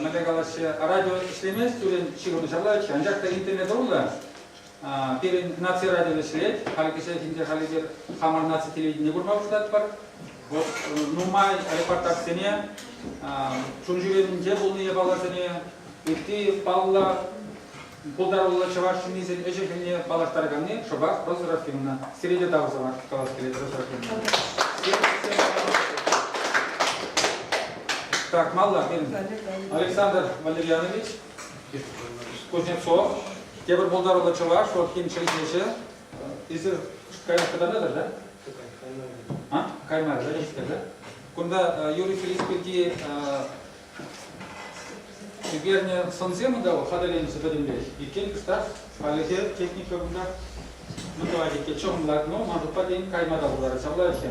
Melegalasya radyo işlemez türen şiirunu şarlar ki ancak da internet olurlar. Birin Nazi radyo işleyet, halkışa hindi halidir Hamar Nazi televizyonu kurmamışlar var. Numay reportaj sene, çocuğun cebulunu yaparlar sene, bitti Pavla Полдарулла Чувашини зен эжегне балаштарганы шобак Розрафимна среди давзава каласкелет Розрафимна. Так, Малла, Александр Валерьянович Кузнецов, Тебр Полдарулла Чуваш, вот Ким Челичеше, из Каймар, да? А? Каймар, да? Кунда Юрий Филиппович Герне Сонзема дал, ходили на Сабадимбе. И кем кстати, халихе техника бунда. Ну давайте кечом лагно, может падин каймада ударить. Савлаще.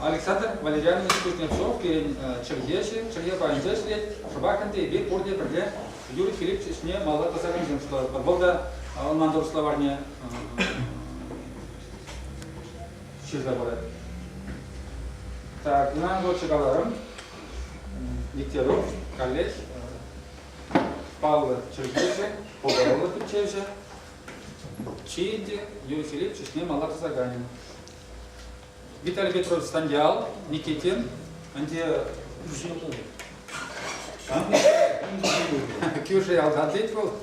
Александр Валерьянович Кузнецов, перед Чергеше, Черге Панчеш лет, Шабаканте и бит порде преде. Юрий Филиппович не мало посоветовал, что подвода он мандор словарне чизаборет. Так, нам вот чегаларам, Диктеров, коллег. Павла Чергеше, Полдарула Печевже, Чиди, Юрий Филиппович, не Малата Заганин. Виталий Петрович Стандял, Никитин, Анде Кюши Алдатитвал,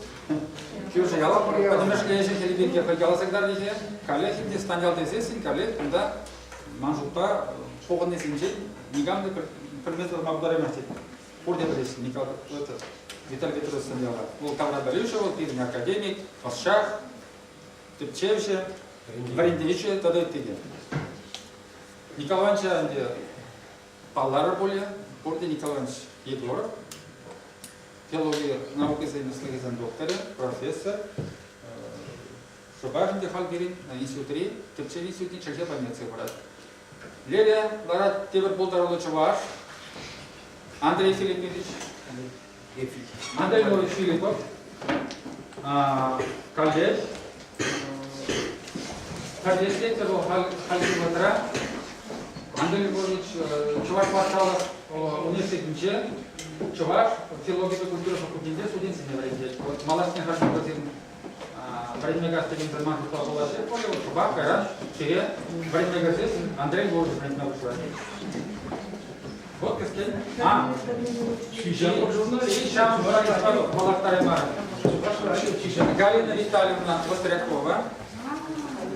Кюши Яла, потому что я жители Бельгии ходила всегда везде, коллеги, где Стандял Дезесин, коллег, да, Манжупа, Погонный Синджи, Нигам, предметов Мабдаремати, Пурдебрис, Николай, Виталий Петрович Стандяла. Был Камрад Борисович, пирный академик, Пасшах, Тепчевича, Варендевича, тогда и тыги. Николай Иванович, Паллара более, Порте Николай Иванович Егоров, филология науки за институтом доктора, профессор, Шубашин Дехалгирин, институт, Тепчев институт, Чехия Памятцы брат. Лелия, Лара Тебер Полдарула Чуваш, Андрей Филиппович, Андрей Львович Филиппов, коллег, коллег, Халькиватра, Андрей Львович Чуваш Варшалов, университетінде Чуваш филология и культура факультетінде студентсіне варенде. Вот малашне хашын көзін Варенмегас деген зырман тұтла болады. Вот Чуваш, Кайран, Чире, Варенмегасес, Андрей Лордов на вышло. Вот кескен. Шишам малактары мара. Галина Витальевна Вострякова.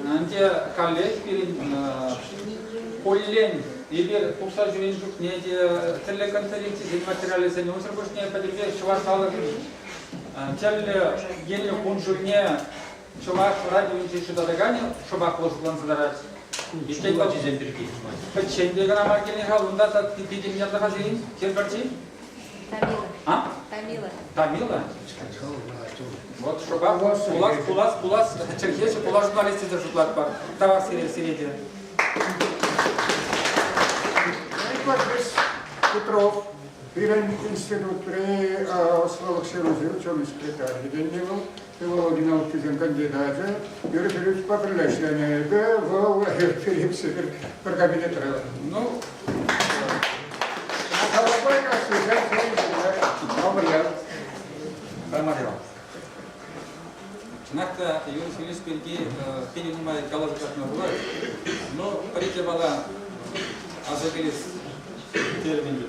Анте коллег перед Поллен егер курса жүрген жоқ неде тілі конференция материализация не подербе шварцалык теле генли кунжурне швар радио инженер дагане шобак лослан задарать işte Şimdi gana markeni halında da tipidin yanında hazin kerberci Tamila Вот шобак пулас Черкесия пулас журналисты зажутлат бар товар середе Петров, Пиренник институт при Славах Серузе, ученый секретарь, Геневал, филологи науки кандидата, Юрий Филиппович Паприлешный, Юрий Филиппович Паркабинет Рэл. Ну, Накта Юрий Филиппович перенимает коллажикатную власть, но парите была азагилис термин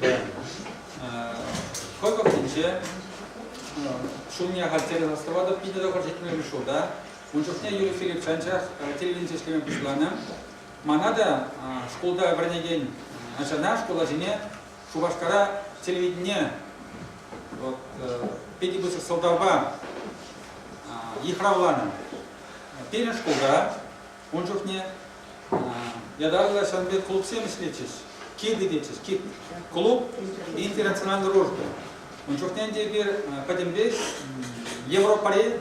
Сколько птичье шумня хальтера заставада пиде до горжительного шуда. Унчухне Юрий Филипп Санчах телевизионным пишланом. Манада школда варенеген. Начана школа жене Шубашкара телевидение. Вот пиде быстрых солдава Ехравланом. Перед школда унчухне я дал шанбет клуб 70 летишь. Кид идетесь, кид клуб и интернациональный дружбы. Он чухнен теперь подембе Европаре,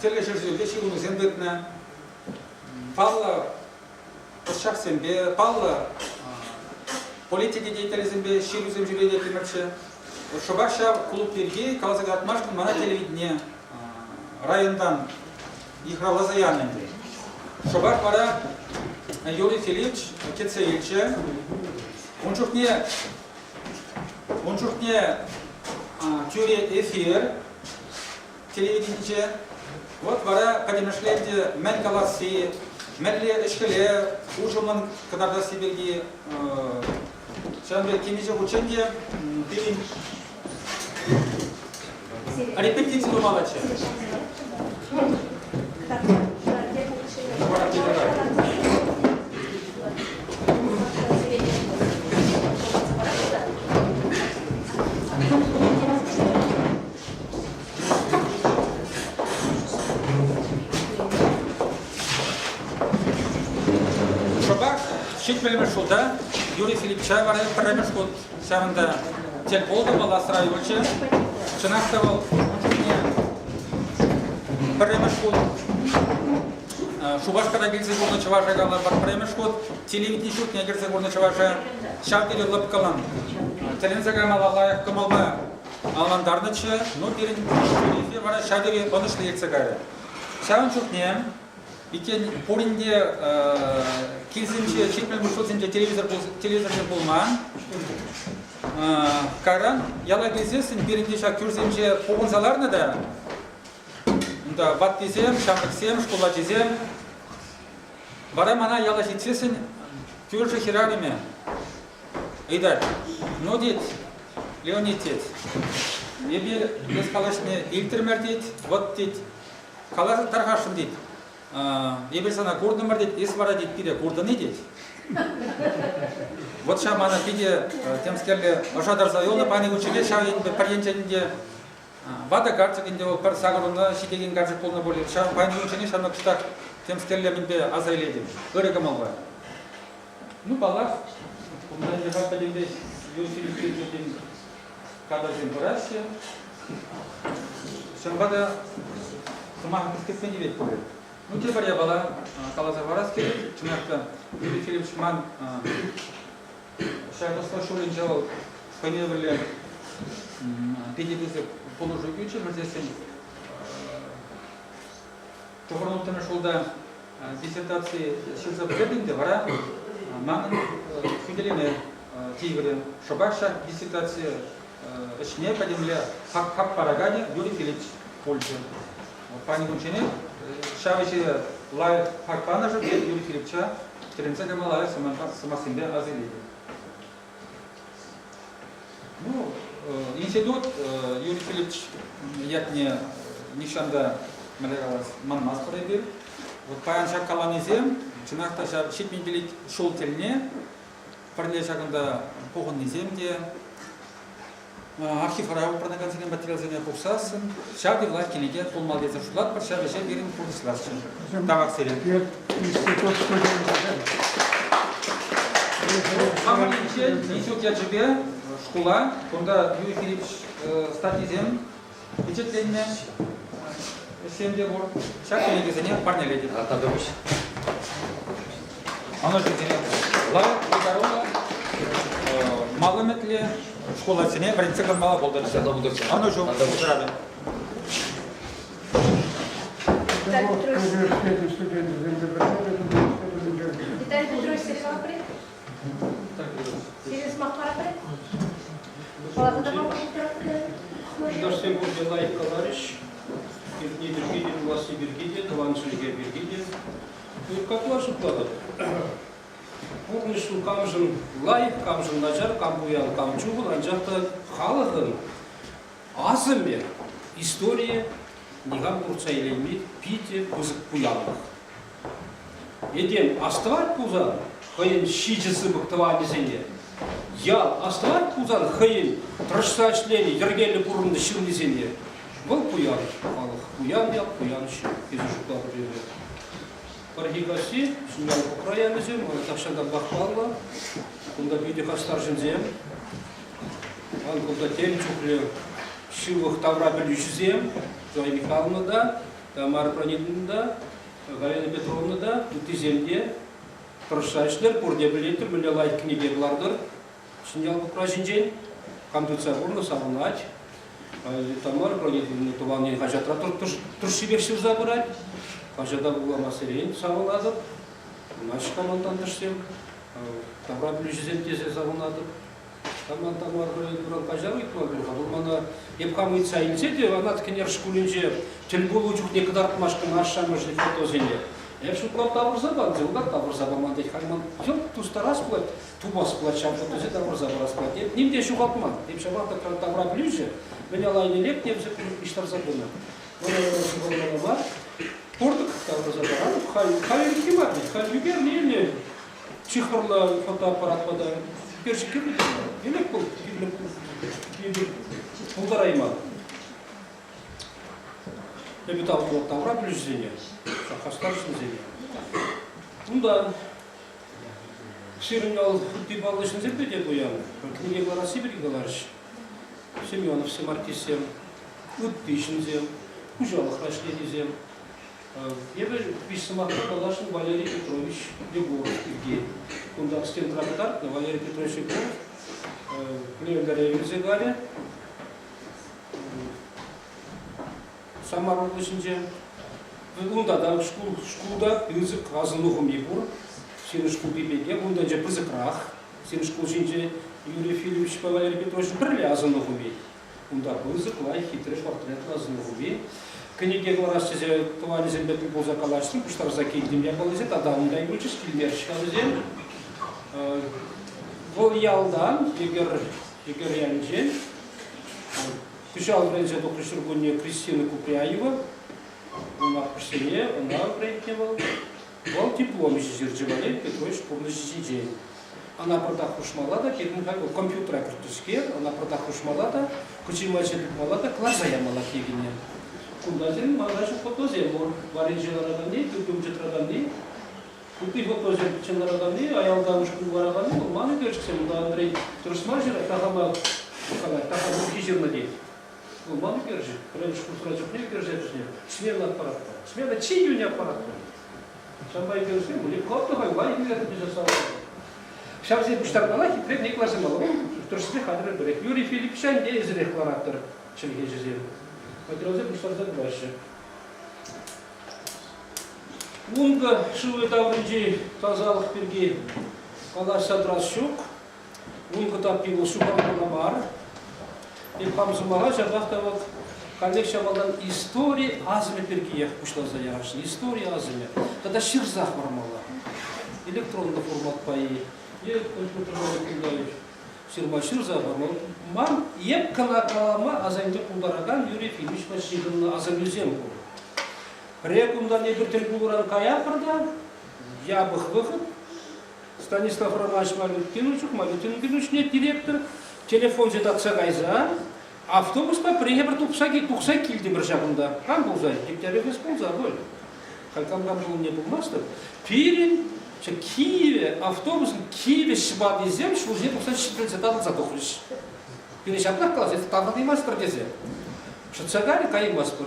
тележурналисты силу зембетна, палла подшахсембе, палла политики деятельности силу земжурения примерче. Шобаша клуб перги, калзагат машкин мана телевидение райондан их равлазаяненде. Шобаш пара Юрий Филиппович Кецеевича, он чухне тюре эфир, телевидение, вот вара подемешленде мен каласи, менле эшкеле, ужуман кадарда сибирги, шанбе кимиже ученде, пилин, репетицию малаче. Şükmeler şurada, Юрий Филиппович var, Премеш код, şamında tel oldu mu Lasra yolcu, Çınak'ta ol, Премеш код, Şubaşka'da gelse gorna çavaşa galar var, Премеш код, televizyon şut ne gelse gorna çavaşa, şart ediyor lapı kalan, televizyon gamal Allah'a kamalma, Almandarnıçı, no birin efir var, şart ediyor banışlı yetse gayrı. Şamın şut ne? Икен поринде килсинче чекмел мушотсинче телевизор болман. Каран яла кезесин биринде ша күрсемче погонсаларны да. Унда бат десем, шамыксем, школа десем. Бара мана яла жетсесин күрші хирагиме. Айдар, но дед, Леонид дед. Ебе без калашны илтірмер дед, вот дед. Калашы тарғашын дед. Ебір сана көрдім бар дейді, ес бара дейді, пиде көрдіні дейді. Вот шамана пиде темскерлі ұшадар сайолы пани учеге шауенді паренченінде бада гарцегінде ол бір сағырында шетеген гарцек болына болы. Пани учеге шамна күштақ темскерлерінде азайледі. Өрегім алға. Ну, бала, бұндан жеға пәдемде Юрий Филипповичтен кадазен бұрасы. Шамбада сымағын кескетпен дебет көреді. Ну, теперь я была Калазавараски, Чунарка, Юрий Филиппович Ман, Шайбасла Шулин делал, планировали педагоги положу ключи, мы здесь Чухарнутыны шулда диссертации Шилза Брэдинде, вара Ман Фиделине тигрен шабаша диссертация ішіне кәдімлі хақ парагане Юрий Филиппович Польша. Пани ученик, шавичи лайк хақ панажа Юрий Филипповича теренце кемалая самасимбе азелиди. Ну, институт Юрий Филиппович якне нишанда малегалас манмас паребир. Вот паян шак каланизем, чинахта шак шитминбилик шол телне, парне шагында погон низемде, архив арау пранагансиген материалзене пуксасын, шак ивлай кенеге полмалдеза шулат, пар шак ешен берин курдисласчын. Табак серен. Институт студентов. Амалинче, институт яджибе, школа, кунда Юрий Филиппович статизем, впечатленне, семде бор, шак кенегезене парня леди. Оно же лай, лигарола, малыметле, школа сене, принципа мало болдырча. Оно же устраbe. Университет студентов Виталий Петрович, сирез мақпырет? Сирез мақпырет? Палатада мақпырет? Дашсем будет лайк товарищ, не бергиден, вас не бергиден, вам шельге бергиден. Ну как ваш уклад? Помнишь, камжын лайк, камжын наджар, камбуян, камчугул, анжақта халығын азымбе история нигам курцайлеймит пите пузык пуянлық. Еден астывать пузан, хайын шижысы бұқтываны зене. Ял астывать пузан, хайын траштачлени, ергелі бұрынды шылны зене. Бұл пуян халық. Пуян ял, пуян шыл. Кезі жұқтар берді. Паргигаси, шынмал Украяны зем, тақшанда бақпалла. Күнда бүйді қастар жынзем. Күнда тем чукле шылық тавра біліші зем. Зоя Михайловна да, Тамара Пранидовна да, Галина Петровна да, Утиземде, Траштачлер, Пурде білетір, мүлі лайк книге бұлардыр. Шынжал бұқра жинжен, Камдуца бұрны сауынать. Тамара Пранидовна туғаны қажатра тұршы берші забырать. Қажада бұла масырейін сауынадыр. Наші командандыршем, Тамара білішізен тезе сауынадыр. Тамар Пранидовна қажар ұйтмады. Бұлмана епқамы цайынсе де, ана тікенер шкулінже тілбол ұчуқ не қыдар қымашқын ашшамыжды фотозене. Шуклап табыр забанзе, удар табыр забаман дейх хайман. Жол тустарас плат, тубас плат шам фотозе табыр забарас плат. Нимде шуғатман. Деп шабақта табыра білюже, мен алайны леп, немзе іштар забына. Оны бар. Пордық табыр забаран. Хай кемар, хай югер не чихырлы фотоаппарат бада. Перші кемді. Елек бұл, Пулдарайма. Эбит алып тавра плюсзене. Шахастаршын зене. Бунда ширынял тибалышын зепеде буян. Книге глара Сибирь галарыш. Семенов Семаркисем, Утпишин зем, Кужалых Рашлени зем. Ебе письмахта галашын Валерий Петрович Егоров Евгений. Кунда стен трактар Валерий Петрович Егоров. Клевендаря Вильзегаля. Самар облачынже. Онда да шкулда ызык азынлығым ебур. Сені шкул бебеге, онда же пызықрақ. Сені шкул жинже Юрий Филиппович Валерий Петрович бірлі азынлығым ей. Онда ызык, лай, хитрыш, портрет азынлығым ей. Книге гларасчезе тувани зембетл боза калашсын, куштар закейдім я балызе, тада онда үйчіс килмершкалы зем. Бұл ялдан, егер янжен, Кушал бренже до Крышургуне Кристины Купряева, она пришене, она проектировала. Был диплом еще зерджевали, Петрович полностью день. Она продав хушмалада, компьютер крутушке, она продав хушмалада, кучимачи малада, клазая малакегине. Кундазин малашу фотоземор, варенжелараганди, тупимчатраганди, купи фотозем пчелараганди, аялданушку вараганди, маны перчксем, да Андрей Трусмажера, тахама, тахама хижернади. Мамы держи, раньше кусочек не держи, смена аппарата. Смена чью не аппарата. Шамбай держи, мы легко то хай, не это без осала. Сейчас здесь штабалахи, пред не классы мало. То что хадр берег. Юрий Филиппович не из декларатор, чельги жезем. Подрозы что за дальше. Унга шует авриджи тазалах перги. Калаш садрас щук. Уйгытап пил шухарына бар. Мен хамзумага жабахта вот коллекция балдан история азме пергиях пушла заявашын. История азме. Тогда ширзах бармала. Электронный формат паи. Я компьютерный ширма ширзах бармала. Мам еп канакалама азамды кулдараган Юрий Филиппович Машигынна азамюзем был. Рекумдан не бертель кулуран каяпырда. Я бы выход. Станислав Романович Малютин нет директор. Телефон жетат сагайза. Автобус по приехал тухса килди бір жағында. Кам был за? Дегтярев испол забыл. Халкам был не был мастер. Пирин, Киеве, автобус Киеве шибады зем, что уже тухса шибрецетал затухлиш. Перешаплах класс, это там надо мастер дезе. Что цагали кай мастер.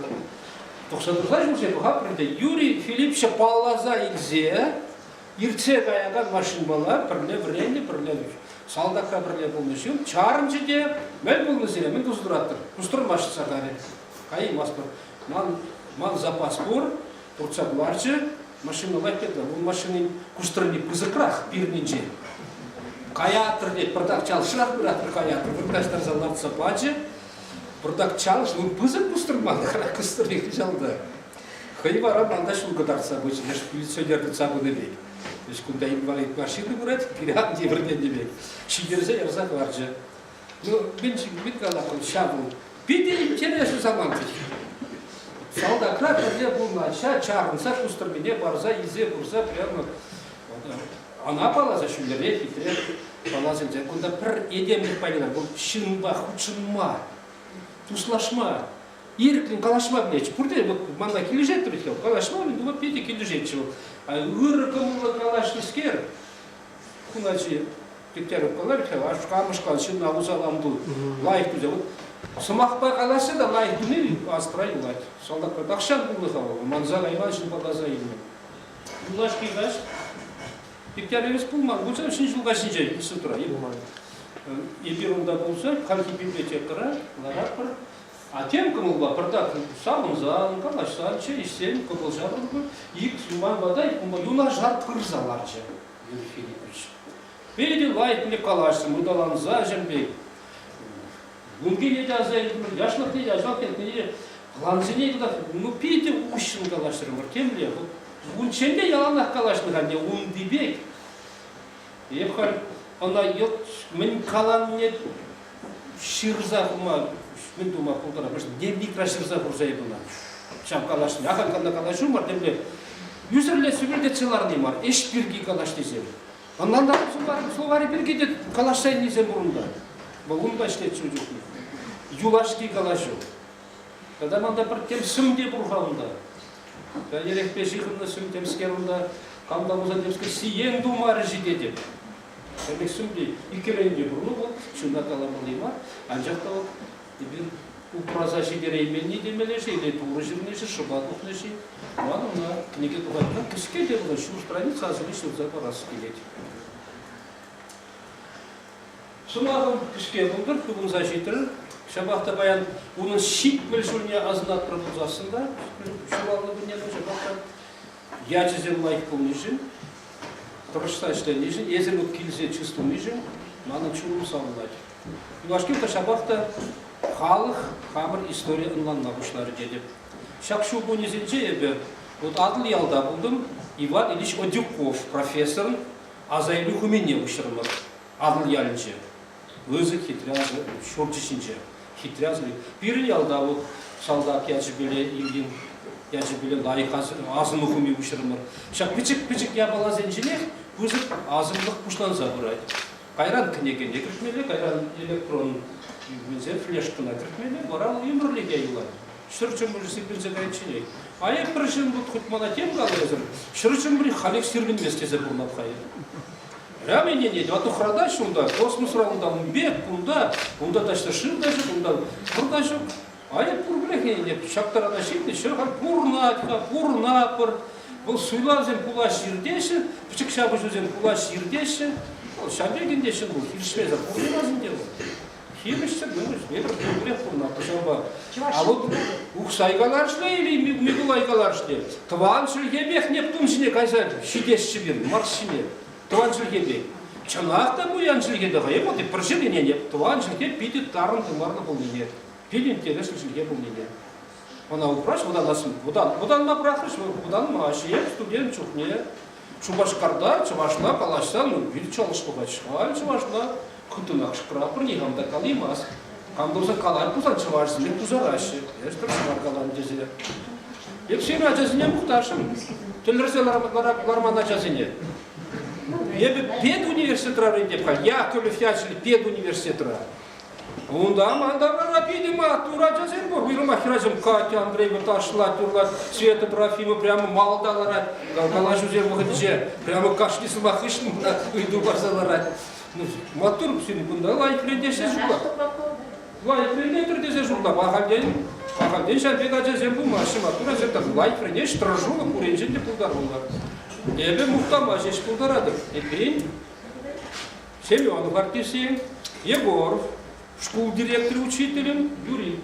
Тухса друзай уже буха приде. Юрий Филиппович Паллаза Ильзе. Ирце каяган машин была, прле время, прле. Салдакка бірле болмышын, чарым жеде, мәл болмысыра, мен тұздыраттыр. Тұстыр машын сағары. Қайын маспыр. Ман запас бұр, тұртса бұларчы, машина лайк еді. Бұл машинын күстіріне пызықрақ, бірнінше. Қаятыр дед, бірдақ чалшырақ біратыр қаятыр. Бірдақтар залартса бачы, бірдақ чалш, бұл пызық күстірмады, қырақ күстіріне жалды. Қай барам, анда шыл қыдарса бұчы, еш полиционерді сабыны бейк. Еш күнда инвалид машины бұрады, кирян девірден демек. Шидерзе ерзак варжы. Ну, мен қалақыл шабыл. Биде интересный заман дейді. Салда крак бірде бұлна, чарынса күстірмене барза, изе бұрза, прямо. Ана палаза шүлдерге хитрет палазын. Күнда бір едемдік пайлар, бұл шынба, худшынма, туслашма. Еріклін қалашма білечі. Бұрде маңна кележет тұрды. Қалашма мен думап беде кележет жыл. Үрі кымылы қалашын скер. Құначы тектері қалар, ашқамышқан шын аузаламды лайық түзе. Сымақпай қаласы да лайық дүнел астрай лайық. Салдақпай дақшан бұлы қалы. Манзал айман шын бағаза елмен. Бұлаш кейгаш. Тектері емес бұлман. Бұлса шын жылға шын жай. Үсі тұра. Ебір онда болса, қалки библиотекара, ларап бар. А тем, кому была продакта самым залом, калашсан, через 7, кого жару, их суман вода, и юна жар пырзаларча, Юрий Филиппович. Перед лайт мне калашсан, мы далан за жембей. Гунги не дязай, яшлах не дязал, не ланзине туда, ну пейте ущен калашсан, тем ли, гунченде яланах калашсан, не ундибек. Ехар, она ел, мен калан мне ширзах ума. Мен дума полтора, просто дневник расширса бурзай была. Шам калашны, ахан канда калашу мар, демле. Юзерле сөбірде целарный мар, еш бірге калаш дезем. Аннан да словари бірге де калашай незем бұрында. Бұлында іштет сөйдетін. Юлашки калашу. Когда манда бір тем сымде бұрғауында. Ерекпе жиғынны сым темскерunda, канда бұза темскер сиен думары жидедем. Демек сымде икерейінде бұрны бұл, шында каламылы мар, анжақта ол. Теперь упроза шидереймен не демелеши, или туржирнеши, шабатухнеши. Ладно, на книге туда кишке делала, щу страница, озвучил за раз скелет. Сумагам кишке булдыр, бүгін защитыр. Шабахта баян, оның шит бөлшіліне азынат пробузасында. Шулалы бұнен шабахта. Ячызен лайк полнишин. Тұрышташленишин, езір өт келсе чистумишин. Маны чулым сауылайды. Юлашкевта шабахта халық, хамыр история ұнланна бұшлары дедіп. Шақшу бұл незенже ебі, вот адыл ялда бұлдым, Иван Ильич Одюков, профессор, азайлы хүменне ұшырмыр, адыл ялынже. Өзі хитрязы, шорчышынже, хитрязы. Бір ялда вот салдак яжыбеле, илгин, яжыбеле лайық азымы хүме ұшырмыр. Шақ пичік ябала зенжелер, өзі азымлық бұшланза бұрайды. Қайран кінегенде кіртмелі, қайран электрон Везде флешкана кіртмелі, барал емірліге елай. Шырчын бір сепензе қайыншыней. Аяқ бір жын бұд құтмана тем қалы өзір. Шырчын бір халық сіргін местезе бұрнап қайы. Рәмене не, ватухрада шунда, космос рауында ұмбек, бұнда дашта шырда жүр, бұнда бұрда жүр. Аяқ бұрбілек не, шақтарана шекне, шырған пұрнапыр. Бұл суйлазен пұла ширдеші, пүчік шабы жүзен пұла ширдеші. Шабегінде шын бұл, хиршмеза, пұрнамазын делу. Хиршмеза, небір бұрбілек пұрнапыр. А вот ухсайгалар шле или мигулайгалар шле? Тван шылгебек нептун жіне кайзар, шидес шыбен, марс жіне. Тван шылгебек. Чанахта буян жилге да гайм, вот и проживение не туан жилге пидит таран тымарна булнине. Пидин телеш жилге булнине. Она упраш, водан ма прахрыш, водан ма ашия, студент чухне. Чубашкарда, чувашна, калашса, ну, вид чалышко бачка, чувашна, кутунак шкра, прнигам да калимас. Камдоса калар пузан чуваш зле пузараши. Эштер шмар калан дезе. Епсин ажазине мухташым. Төлресе лармана жазине. Ебе пед университетра рендепка, я көлөфячили пед университетра. Онда мандавара пидима, тура жазен бор, вирма хиражым Катя Андреева ташла, турла Света Трофима прямо малдалара, калашу зер выходиже, прямо кашли смахышн, иду барзалара. Ну, матур сини бунда лайк рендеше жула. Лайк рендеше жула, Ахалден шарбега жазен бу маши матура зерта лайк рендеш тражула куренженде пулдарула. Ебе мухтама жеш пулдарадыр. Эпин Семенов Артисин, Егоров, школ директор учителем Юрий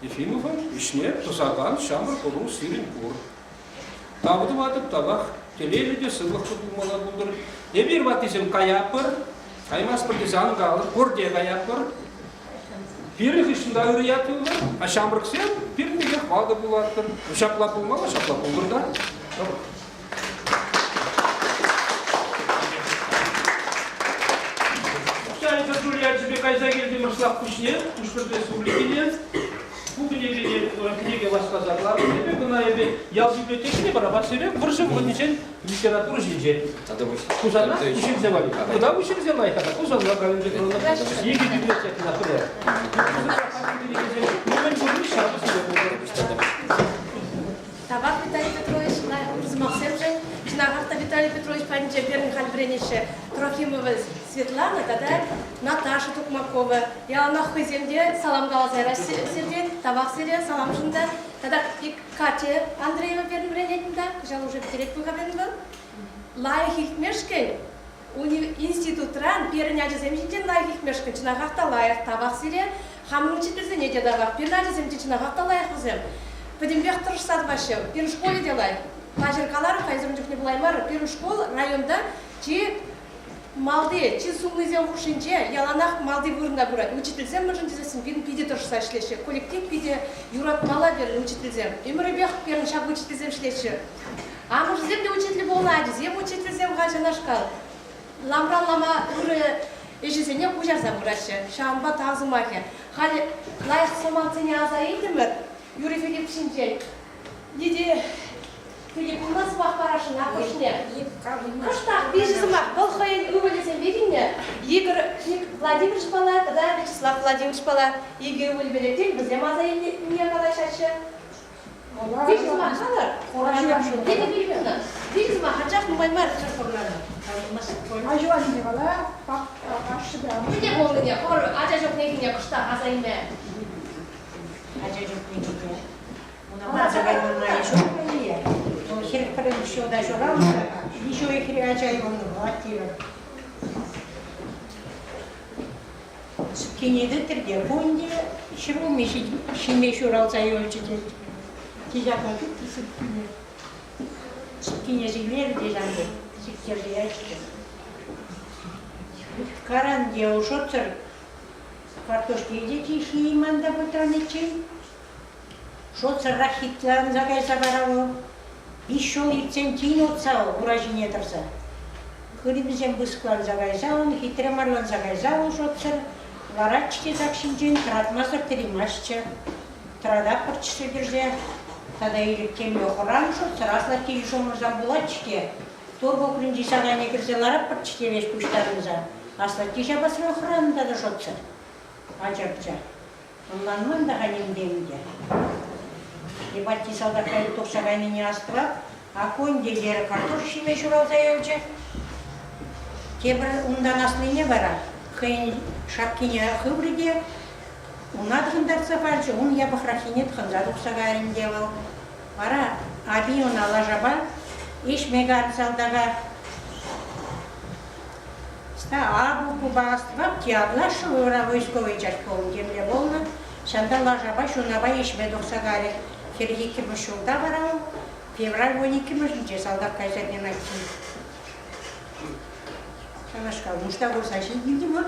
Ефимовым, Ишне, Тусаган, Шамбар, Куру, Сиренпур. Табыды батып табақ, телеледе сылық тұтылмалар бұлдыр. Ебір батисем каяпыр, каймас партизан қалыр, көрде каяпыр. Пирих ішінде үріят ұлыр, а Шамбар ксен, пирнеге қалды бұлаттыр. Шапла бұлмала, шапла бұлдырда. Я тебе кайзагель демарслав кушне, кушпырды республикине, кугнеге книги рассказатлар, тебе гына ебе ял библиотекине барабар себе выржы вгодничен литературу жинже. Кузана учим взяли. Куда учим взяли? Кузана галин жекрона. Еги библиотеки на туре. Табак Виталий Петрович, Максимжен, Чинагарта Виталий Петрович, панче Берн Хальбренише, Трофимова Светлана, тогда Наташа Тукмакова. Я на Хыземде салам галазайра серде, табак серде, салам жында. Тогда и Катя Андреева Берн Бренетинда, жал уже директ выгабен был. Лайх их мешкен, институт ран, первый земжиден лайх их мешкен, Чинагарта лайх, табак серде, хамын учительзе не дедавак, первый земде Чинагарта лайх взем. Подимбех тұрышсады башы, первый школе делай. Пажыркалар, хайзырын жүхне бұлаймар, первый школ районда, чи малды, чи сумлызем вушинче, яланақ малды вырында бұрай. Учительзем мұржын дезесін, бен пиде тұрышса шлеші. Коллектив пиде юрат мала берін учительзем. Өмірі бех берін шап учительзем шлеші. А мұржызем де учитель болады, зем учительзем ғажана шкал. Ламран лама үрі ежізене құжарза бұрашы. Шамба тағзымаке. Халі лайық сомалцыне аза едімір. Юрий Филиппович, деде Филипп, у нас бақ барашын ақышне. Қыштақ, бежізімақ, бұл қойын өвілесен беріне. Игорь Владимирович бала, тогда Вячеслав Владимирович бала. Игорь өлбелетен, бізде маза не қалай шашы. Бежізімақ қалар? Деде Филипповна, бежізімақ, қаншақ мұмаймар қырқырлады. Ажуан не бала, бақ ашы бәрі. Деде болғыне, қор ажа жоқ негіне қыштақ азайме. Ажа жоқ негіне. Она загорела еще. Он хер еще даже рамка, еще и хряча его хватило. Кинеди терде, фонде, чего мешить, еще ралца и учитель. Тизака тут кине землер дезанды, сиктердеячки. Каран де ушоцер, картошки идите, шли манда бутаничи. Шоцер рахитлан загайса бараво. Еще ирцен тин отсау, уражине тарса. Хырибзем бысклан загайсаун, хитремарлан загайсау шоцер. Варачки закшинжен, тратмасыр теримашча. Трада пырчысы берзе. Тада иліктен оқыран шоцер, асла телешомыр замбулачке. Торбо кринжи сагайне кірзелара пырчыте веш пуштарымза. Асла тиша басыр оқыран тада шоцер. Ачапча. Ондан манда ганем демде. Ебатти салдакай токсагайны не аспырап, а конь дедері картош шиме шуралса елче. Кебір ундан аслыне бара, хын шапкине хыбрыде, унадғындарса парчы, он я бахрахине тхынза токсагайын девал. Бара, аби он алажаба, иш мегар салдага. Ста абу кубаства, тиаблашу вора войсковый чашковым темле волна, шанда лажаба шунаба иш медоксагаре. Фергики мышулда барау, февраль воники мышынче салдак кайзернен айтсын. Шалашка, ну что вы сошли, видимо,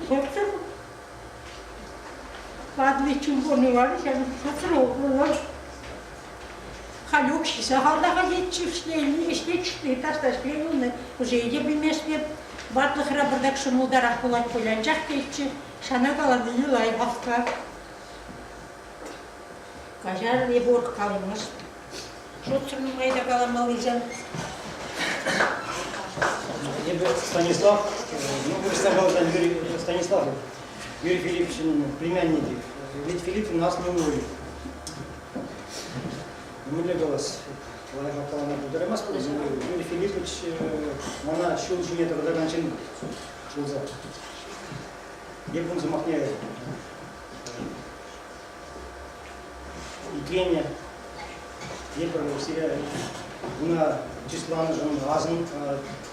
собственно. Падли чумбоны вали, сейчас соцровывала. Халюк, сахалда ходить, чифшли, тасташли, уже иди бы месте. Батлых рабырдак шумулдарах булат пойланчак кетчи, шана калады юлай баска. Кажар леборг калымыз. Шотсырның майда каламал изен. Станислав, ну, представлял Станислав, Юрий Филиппович, племянники. Ведь Филипп нас не уволил. Мы для голос. Юрий Филиппович, она шел же это когда начин шел за. Я помню замахняю. И Кения, я про себя, она числа нужен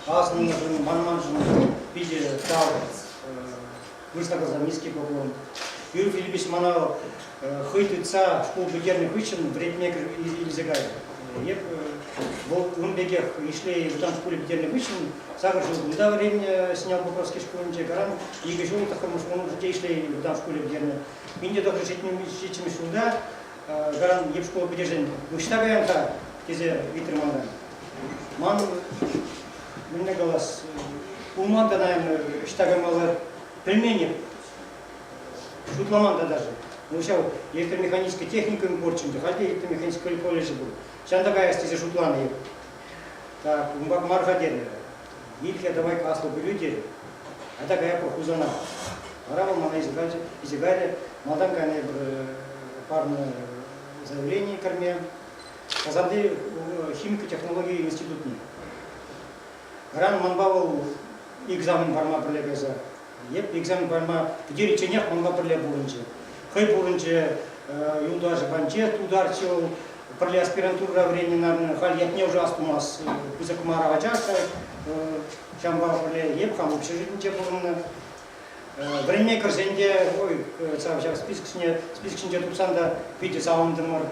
азн нужен манман нужен пиде тау выставка за миски поклон. Юрий Филиппович мана хыйтыца школ бегерный хычин вредмекер или загай. Я вот он бегер шли в там школе бегерный хычин сагар жил да время снял Покровский школьный гаран и гажу такому что он уже шли в там школе бегерный. Инде даже житним сюда гаран еп школу бегерный. Ну считаем так кизе витриманда. Ман мне голос уманда наверное штагамалы пельмени шутламанда даже. Ну сейчас электромеханическая техника порчим, да хотя электромеханическая колледж был. Сейчас такая стезя шутланы. Так, мархадер. Илья давай каслу люди. А такая похузана. Арабам она изыгали. Маданка она парное заявление корме. Казанды химико-технологии институтный. Ран манбавал экзамен барма прилегаза. Еп экзамен барма где реченях манба прилег бурунче. Хай бурунче юлдаже банче ударчил прилег аспирантура времени халь еп не уже астумас кузакумара вачака чамба прилег еп хам общежитниче бурунна. Время корзенде ой цав список шинде тупсанда пити саундемор.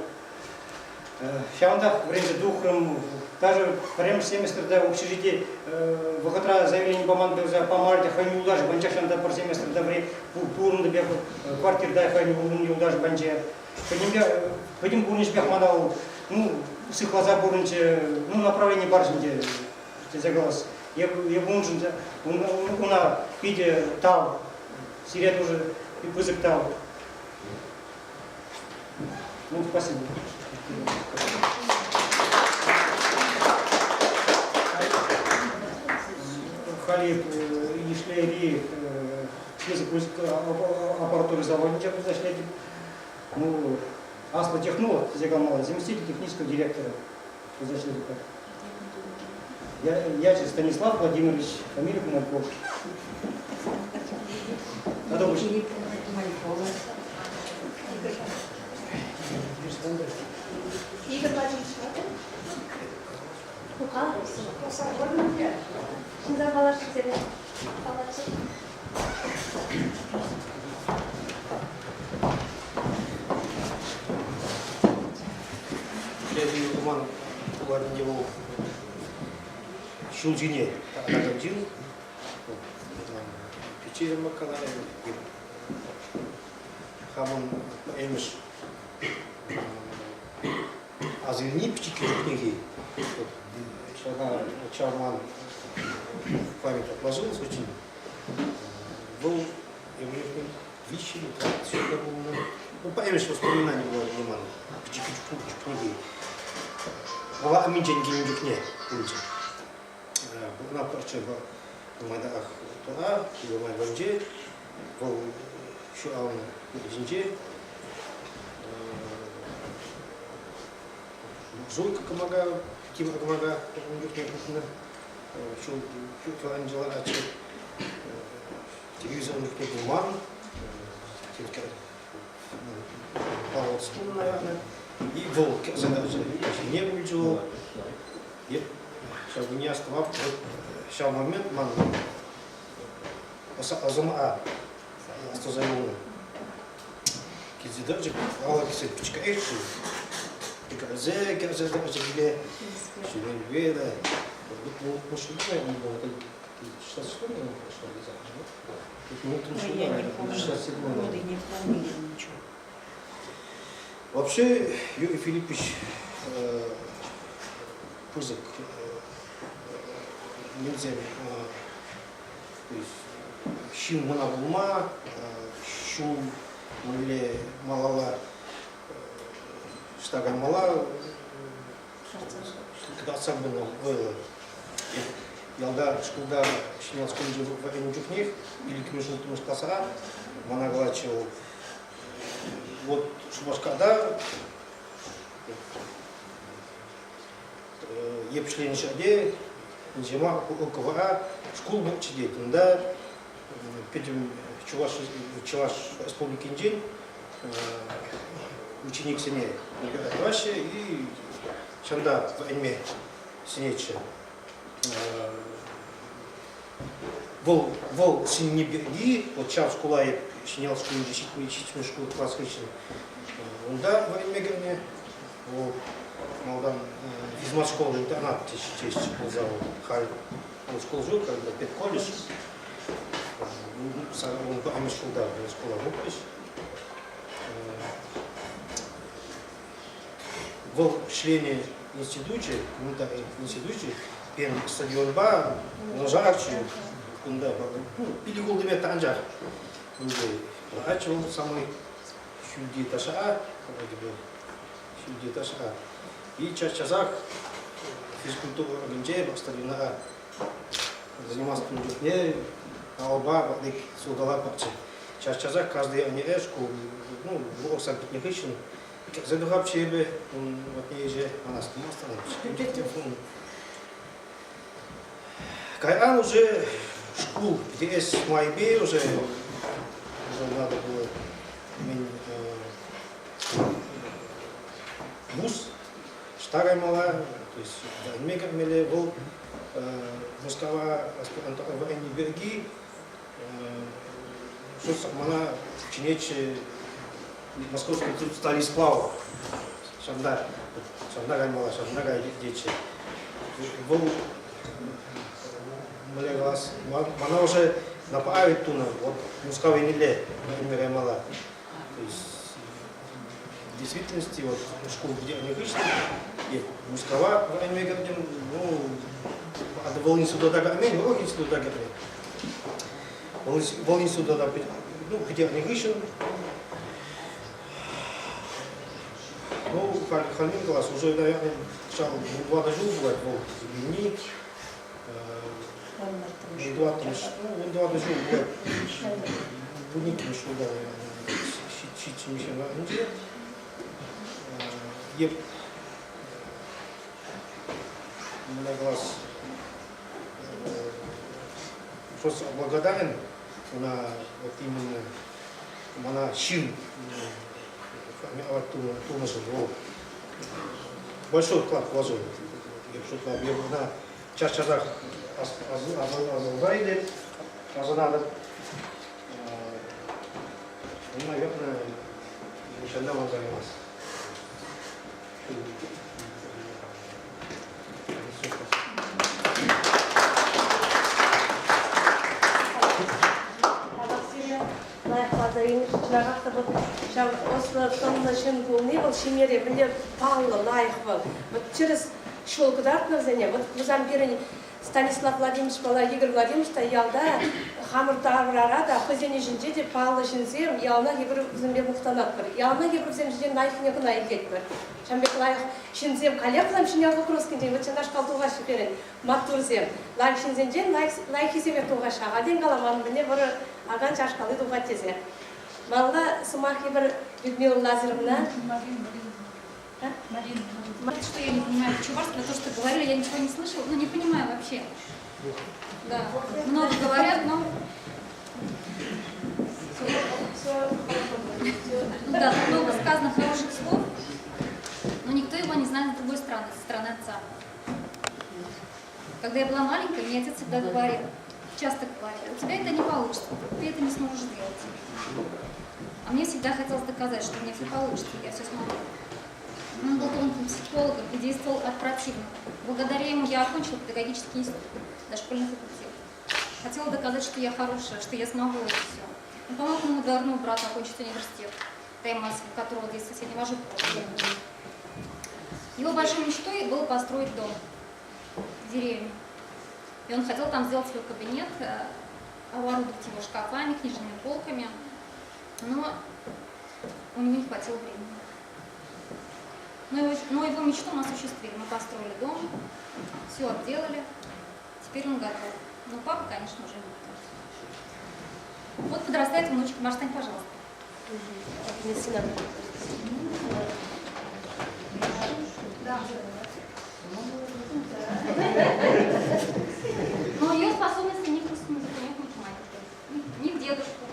Сейчас время духом, даже прямо семестр в общежитии, выхода заявление команды за помарте храню даже банча шанда по семестр добре пурн добег квартир да храню не даже банча. Пойдем бурнич бег мадал, ну с глаза бурниче, ну направление баржинде, за голос. Я бунжин, у на пиде тал, сирет уже и пузык тал. Ну спасибо. Халип и шлейри аппаратуры заводнича зашли. Ну, Асла Технова, заместитель технического директора. Я Станислав Владимирович, фамилия Мальков. Игорь Владимирович, şimdi balaşık seni. Balaşık. Следует туман у него шулжине один печенье макалая хамон эмиш азырни птики книги Чарман память отложилась очень. Был вещи, все это было. Ну, память воспоминаний было внимание. Книги. Была аминченьки не духне, улица. Была парча в Мадах Туа, в Майбанже, был Шуауна Зинже. Зойка Камага, Кима Камага, духне кухня. Шел Анджела Ачи. Телевизор духне Гуман. Пару стул, наверное. И волк задача. Не будет. Сейчас не оставал. Сейчас момент ман. Азума. Что за его? Кизидачи. Ала кисе пичка экши. Иказе, кизе даже где. Шевель веда. Вот мужчина не было. 66 наверное, прошло, не знаю, да? Тут не Ой, трудно, я не наверное, помню. 67 Годы наверное. не помню ничего. Вообще, Юрий Филиппович Пузык нельзя, то есть, щим монагулма, щу муле малала, штага мала, когда особенно было. Ялда школда Шинялского в Энджухнех, или Кмешнут Мускасара, монаглачил. Вот Шубашкада, епшлен шаде, инжема УКВА, школ был чидеть. Да, петим Чуваш Республики Индень, ученик сине Ваще и Чанда в Эньме синече. Вол синеберги, вот чав школа и Шинялскую десятую школу класс Хричин. Да, в Эньмегерне, молодам из школы интернат честь школ зал Халь. Он школ жил, когда пять колледж. Он по Амишку, да, школа выпуск. В члене институте, комментарий институте, пен стадион ба, нажарчу, кунда, или голдеме танжар. Начал самый чуди таша, чуди таша. И часах физкультура организации стадиона занимался не алба, like судала пакче. Часах каждый анережку, ну, в Оксаге техничен. Задухав чебе, вот не же, она стала. Кайран уже школ, ПТС Майбе уже надо было бус, старая мала, то есть мега меле был Москва, военные береги, что она чинече Московский тут стали сплав, шанда гаймала, шанда дети. Был глаз, она уже направит туна, вот Москва не ле, гаймала. То есть в действительности вот школу, где они вышли, и Москва, ну, от Волынцу до Дагамени, Волынцу до Дагамени. Волынцу до Дагамени, ну, где они вышли. Ну, Хальмин класс уже, наверное, два даже бывает, вот, Вини, два даже бывает, Буник пришел, да, Щит Мишина Инди, Еп, на глаз, просто благодарен на вот именно, на Шин, большой вклад вложил. На час-часах азалдайли, азанада. Наверное, еще давно занимался. Через шелкодартно заня, вот в Замбире Станислав Владимирович бала, Игорь Владимирович стоял, да, хамыртарара, да, хозяйни жинжеде, пала жинзем, ялна Игорь земле мухтанат бар, ялна Игорь земле найхне гына идет бар. Шамбек лайх шинзем коллеглам шинял вопрос кинден, вот наш калтуга шиперен, матурзем, лайх шинзем лайх изем туга шага, ден галаман мне бар аган чашкалы туга тезе. Малла сумахи бар Людмила Лазаревна. Что я не понимаю чувашского, то, что говорили, я ничего не слышала, ну не понимаю вообще. Да, много говорят, но... Ну да, много сказано хороших слов, но никто его не знает с другой стороны, со стороны отца. Когда я была маленькая, мне отец всегда говорил, часто говорил, у тебя это не получится, ты это не сможешь сделать. А мне всегда хотелось доказать, что у меня все получится, я все смогу. Он был тонким психологом и действовал от противника. Благодаря ему я окончила педагогический институт, дошкольный факультет. Хотела доказать, что я хорошая, что я смогу это все. Он помог моему двоюродному брату окончить университет, ТМС, в которого здесь в соседнем Ожиткове. Его большой мечтой было построить дом в деревне. И он хотел там сделать свой кабинет, оборудовать его шкафами, книжными полками. Но у него не хватило времени. Но его мечту мы осуществили. Мы построили дом, все обделали. Теперь он готов. Но папа, конечно, уже не готов. Вот подрастает внучка. Маш, стань, пожалуйста. Да. Но ее способности не в русском языке, не в математике, не в дедушку.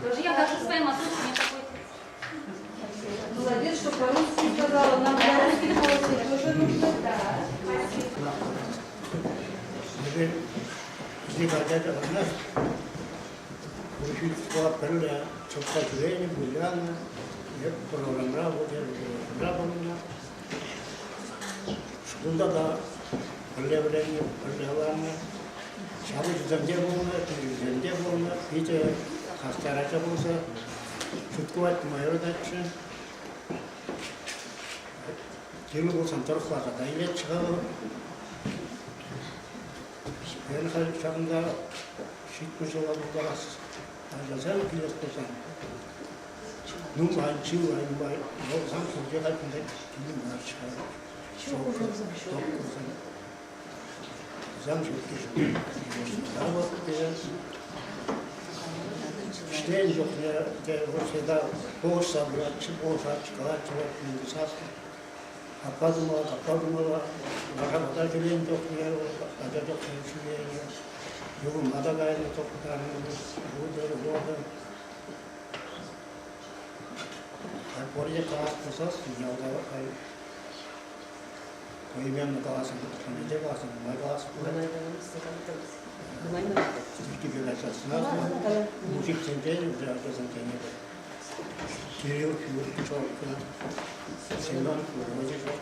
Тоже я горжусь своим отцом, у меня такой отец. Молодец, что по-русски сказала, нам по-русски молодцы, тоже нужно. Да, спасибо. Здесь хотят от нас получить вклад перля, чтобы стать время, буляна, программа, вот я программа. Школда да, перля время, перля лана. Шабы земде было, Питер, хастарача было, шуткувати мою дачу. Тилу был сантор хвата, да и нет чего. Ben şarında şitmiş olan bu galas. Ancak kilos kosan. Numay çiğ ay, yol zam kılacak hakkında kilim var çıkar. Çok kosan. Zam çok kişi. Daha vakit biraz. İşte yok ya, Rusya'da boş sabırlar, boş açıklar, çok büyük saslı. Kapadımalar, Maramada gelen çok yer, ada çok şey. Yolun Madagay'ın toplarını, burada. Oraya kalas kısas, yolda ay. Koymayan kalasın, kanıca kalasın, magalas burada. Türkiye Birleşmesi'ne, müzik senteni, biraz senteni. Kiril çok. Selam, hoca çok.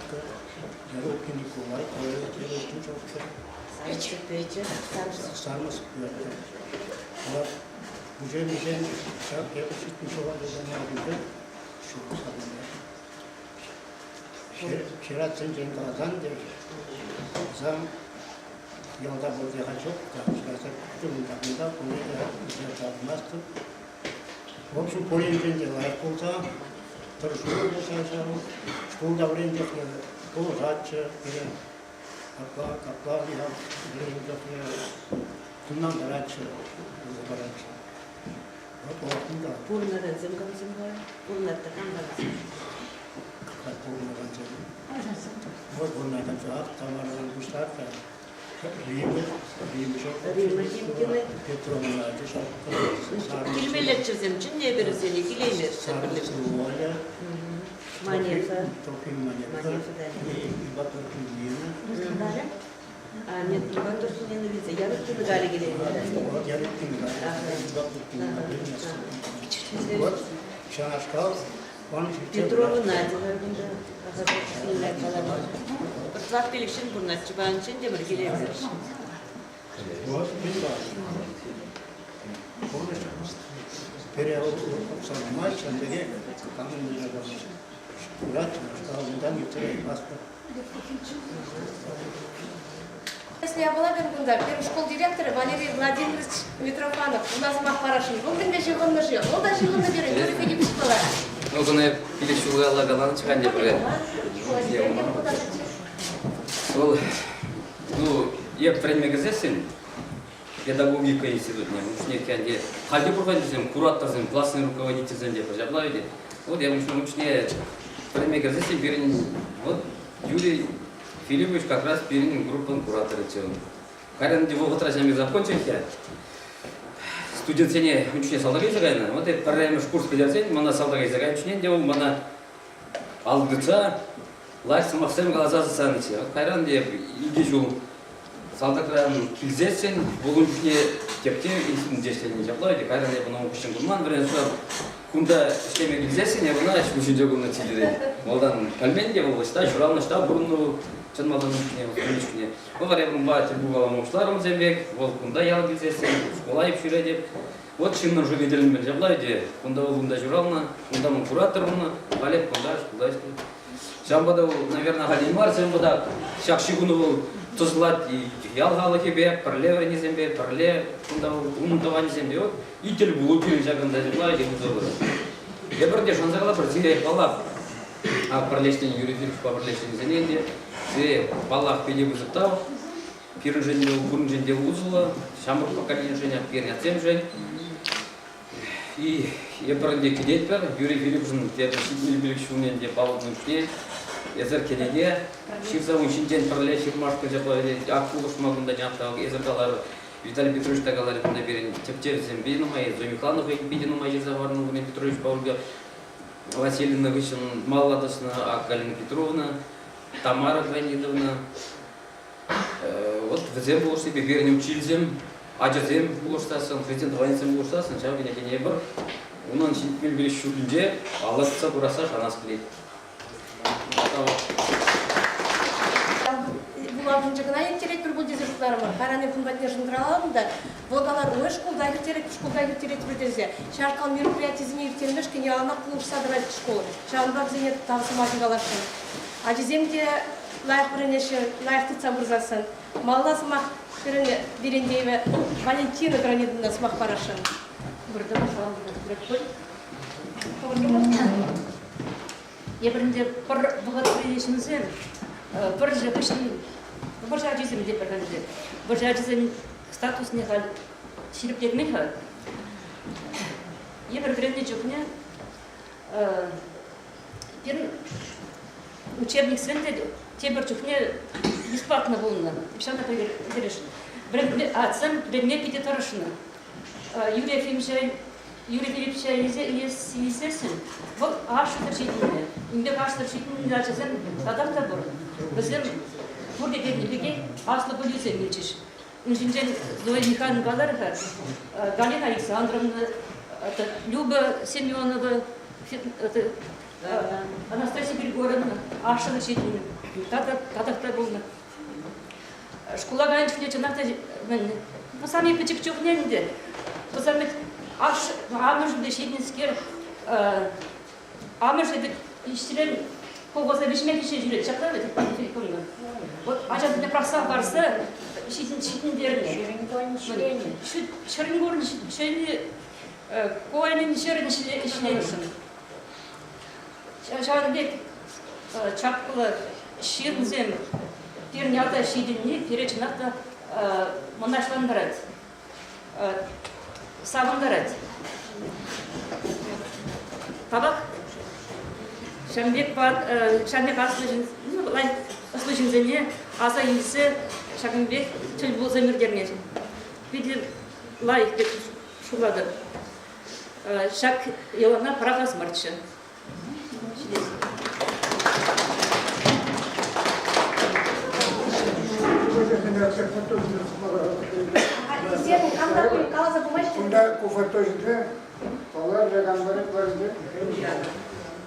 Yarık Nikolay, öğretmen çok. Sarma sıkıyor. Ama bu cemizin çok yapışıkmış olan zamanlarda şu sabırlar. Şerat Sence'nin kazan der. Zam yolda burada çok karşılaştık. Tüm takımda bunu da yapmazdı. Вообще половина layık olsa, çalışıyor mesela, şurada öğrenecek olacakça, kaplar ya, öğrenecek ya, bundan karatçı, bu karatçı. Bak o aklında. Purna'dan zımgam, Purna'dan kandalasın. Purna'dan zımgam. Purna'dan zımgam, tamamen kuşlar da. Rime çok. Petron'un adı şarkı. Kelimeler çizim için ne verirsen kelimeler. Sarısı var. Manyefa. Topin manyefa. İbatır kimliğine. Нет, İbatır kimliğine bize yarık gibi gari geliyor. Yarık gibi gari. İbatır kimliğine. Вот, Şanaşkal. Petron'un adı var bunda.Irtlak delikşin bunlar çıban için demir gelebilir. Вот, bilmem. Переобсуждать, Андрей, камень Курать, сказал, не паспорт. Если я была Бергунда, первый школ директора Валерий Владимирович Митрофанов, у нас Махпарашин, он бірінде жиғынны жиғ, ол да жиғынны берін, Юрий Филиппович была. Ну, кune пилешулга лагалан чыган деп билет. Ол, ну, еп времегезесин педагогика институтуне, ученикенде халде бурган десем, кураторсың, классный руководительсің деп жаблай дейт. Вот я учене времегезесин берин, вот Юрий Филиппович как раз берин группан куратора чыгын. Карен деп отражами закончил я. Студент сене учене салдагай загайна, вот это параллельно курс келерсен, мана салдагай загай учене деп мана алдыца лайс максим глаза санычы. Кайран деп иди жол салдакран килзесен, бүгүн учене тепте институт жештени жаплайды. Кайран деп мына учен курман берен сұрап кунда иштеме билсесин, я бuna üçüncü günü çildi. Ondan kalmen diye bu işte şuranın işte burnu çınmadan ne konuşuyor. O var ya bunun bahçe bu galamuşlarım zembek, ol kunda yal bilsesin, şkolayıp şöyle deyip. Вот чыннан уже беделин бен жаблай де, кунда ол кунда журална, кунда мон куратор буна, галеп кунда шкулда. Жамбада ол, наверное, галимар жамбада шакши куну ол тузлат и ялгалы кебе, парле врени зембе, парле кунда ол умунтавани зембе. Вот ител булупин жагында жаблай де бузолы. Я бірде шанзагала бір зирей балақ, а парлештен юридирш по парлештен зененде, зе балақ педе бузыптау, пирын женде ол бурын женде узула, шамыр поколение женя пирня цем жень. И я бірінде кедетпер, Юрий Филиппшин тепшітмел білікшумен де балығының үшне, езір кенеде, шифзавын шинтен пірле шифмашқы жаплайды, аққулыш мағында жамтағы, езір қалары, Виталий Петрович тагалары күнде берен, тептер зембейін ұмай, Зоимихланов бейден ұмай жезаварының Владимир Петрович Павлга, Василина Вышин Малладосна, Галина Петровна, Тамара Леонидовна. Вот в зем было, что берен училзем, Acazem buluştasın, prezident vaynısın buluştasın, çabuk yine keneye bir. Onun için bir şükürce Allah'sa burası şanas bileydi. Bularның жығына ертерек бір бұл дезертуларым бар. Қараны күнбатне жындыраладым да, волгалар ой школда ертерек бірдерзе. Шарқал мероприятизіне ертермеш, кене алына қылып садырайды школы. Шағында бізіне табысы матингаларсын. Acizемде лайық бірінеші, лайықты цабырзасын. Малла сымақ Берендеева Валентина Гранидовна смах парашин. Я бірінде бір бұғат сөйлесімізен, бір жадизім деп бірінде. Бір жадизім статусыне қал шіріп дегмей қал. Я бір бірінде жүгіне учебник свенде те бір жүгіне бесплатно болуна. Пишана перешин. Отцем бремне пяти тарашина. Юрий Филипповича естествен. Вот аш торчительные. Имбек аш торчительные дальше зен тадар табор. Безем бурде беге асло полиция мечиш. Инженер Зоя Михайловна Галарха, Галина Александровна, Люба Семенова, Анастасия Григорьевна, аш торчительные. Тадар болна. Школа ганчне чанакта ну сами печекчухненде. То сами амыжды шетинскер амыжды иштирен колгоза бешмек ише жүрет. Чакта деп телефонда. Вот ажады праса барса шетиндерне. Шерингорн шени коенин шерин ишлешин. Шарбек чаккылы ширнзем Пирнята шидинни перечнакта монашландырат, сабындырат. Табак Шамбек аслыжынзене аса илсе Шамбек тül болса мирдерне. Видер лайк деп шулады. Шак елана праға смартшы. Кунда куфатожды, олар жаганбары барды.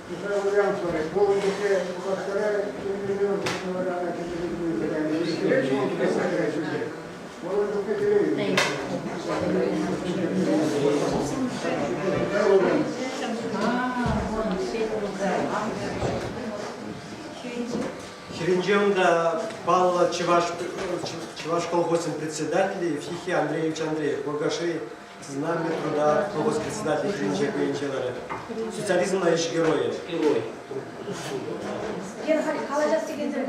Мисал вариант сорек. Бұл үндеке куфаттары кемелер варана кемелер. Хиринджемда Павла Чеваш колхозен председатель, Фихи Андреевич Андреев, Бургаши, знамя труда колхоз председатель Хиринджи Гуинчелары. Социализм на иш герои. Я қалажас дегенде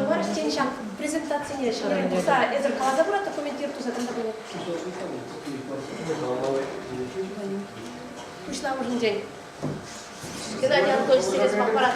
бар, сен шам презентацияне шынайы болса, әзір қалада бұрат комментер тұзатында болады. Күшна ұжын ден. Геннадий Анатольевич Селес Мақпарат.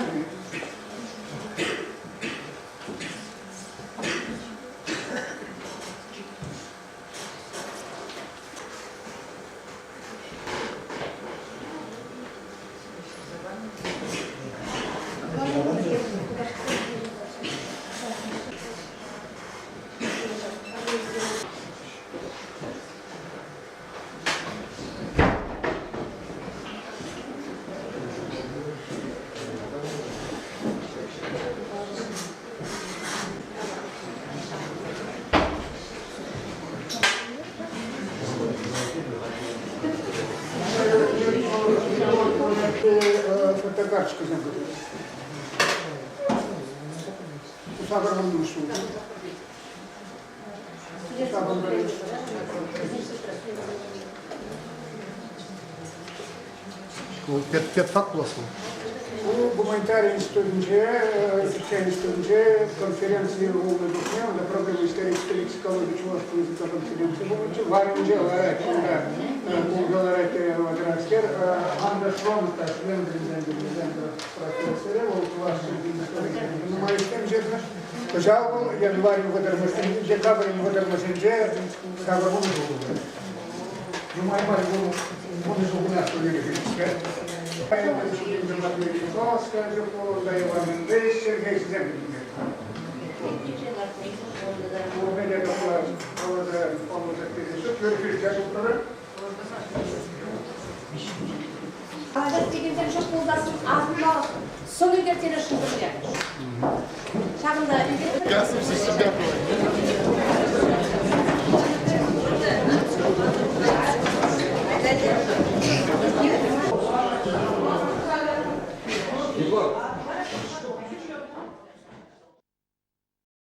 карточка забыли. Сабарман душу. Пятфак классно. Bu gumanitar institutunca, Türkçe institutunca konferansı oldu düşünüyorum da problem исторической психологии чувашского языка конференции был варенже olarak bu olarak madrasker Anda Şron'da Şvendel'den profesörü o çuvaşçı историк. Numarastem jedno. Пожалуй, январь в этом месяце, декабрь в этом месяце, сабр он был. Numai mare он же у нас университет. Поэтому что-то Матвей Николаевская, да Иван Андреевич, Сергей Землин. У меня такое, по-моему, пересуд, Юрий Филиппович, Ағайда дегендер жоқ болдасын, азын алып, соны ертері шындырып. Шағында үйге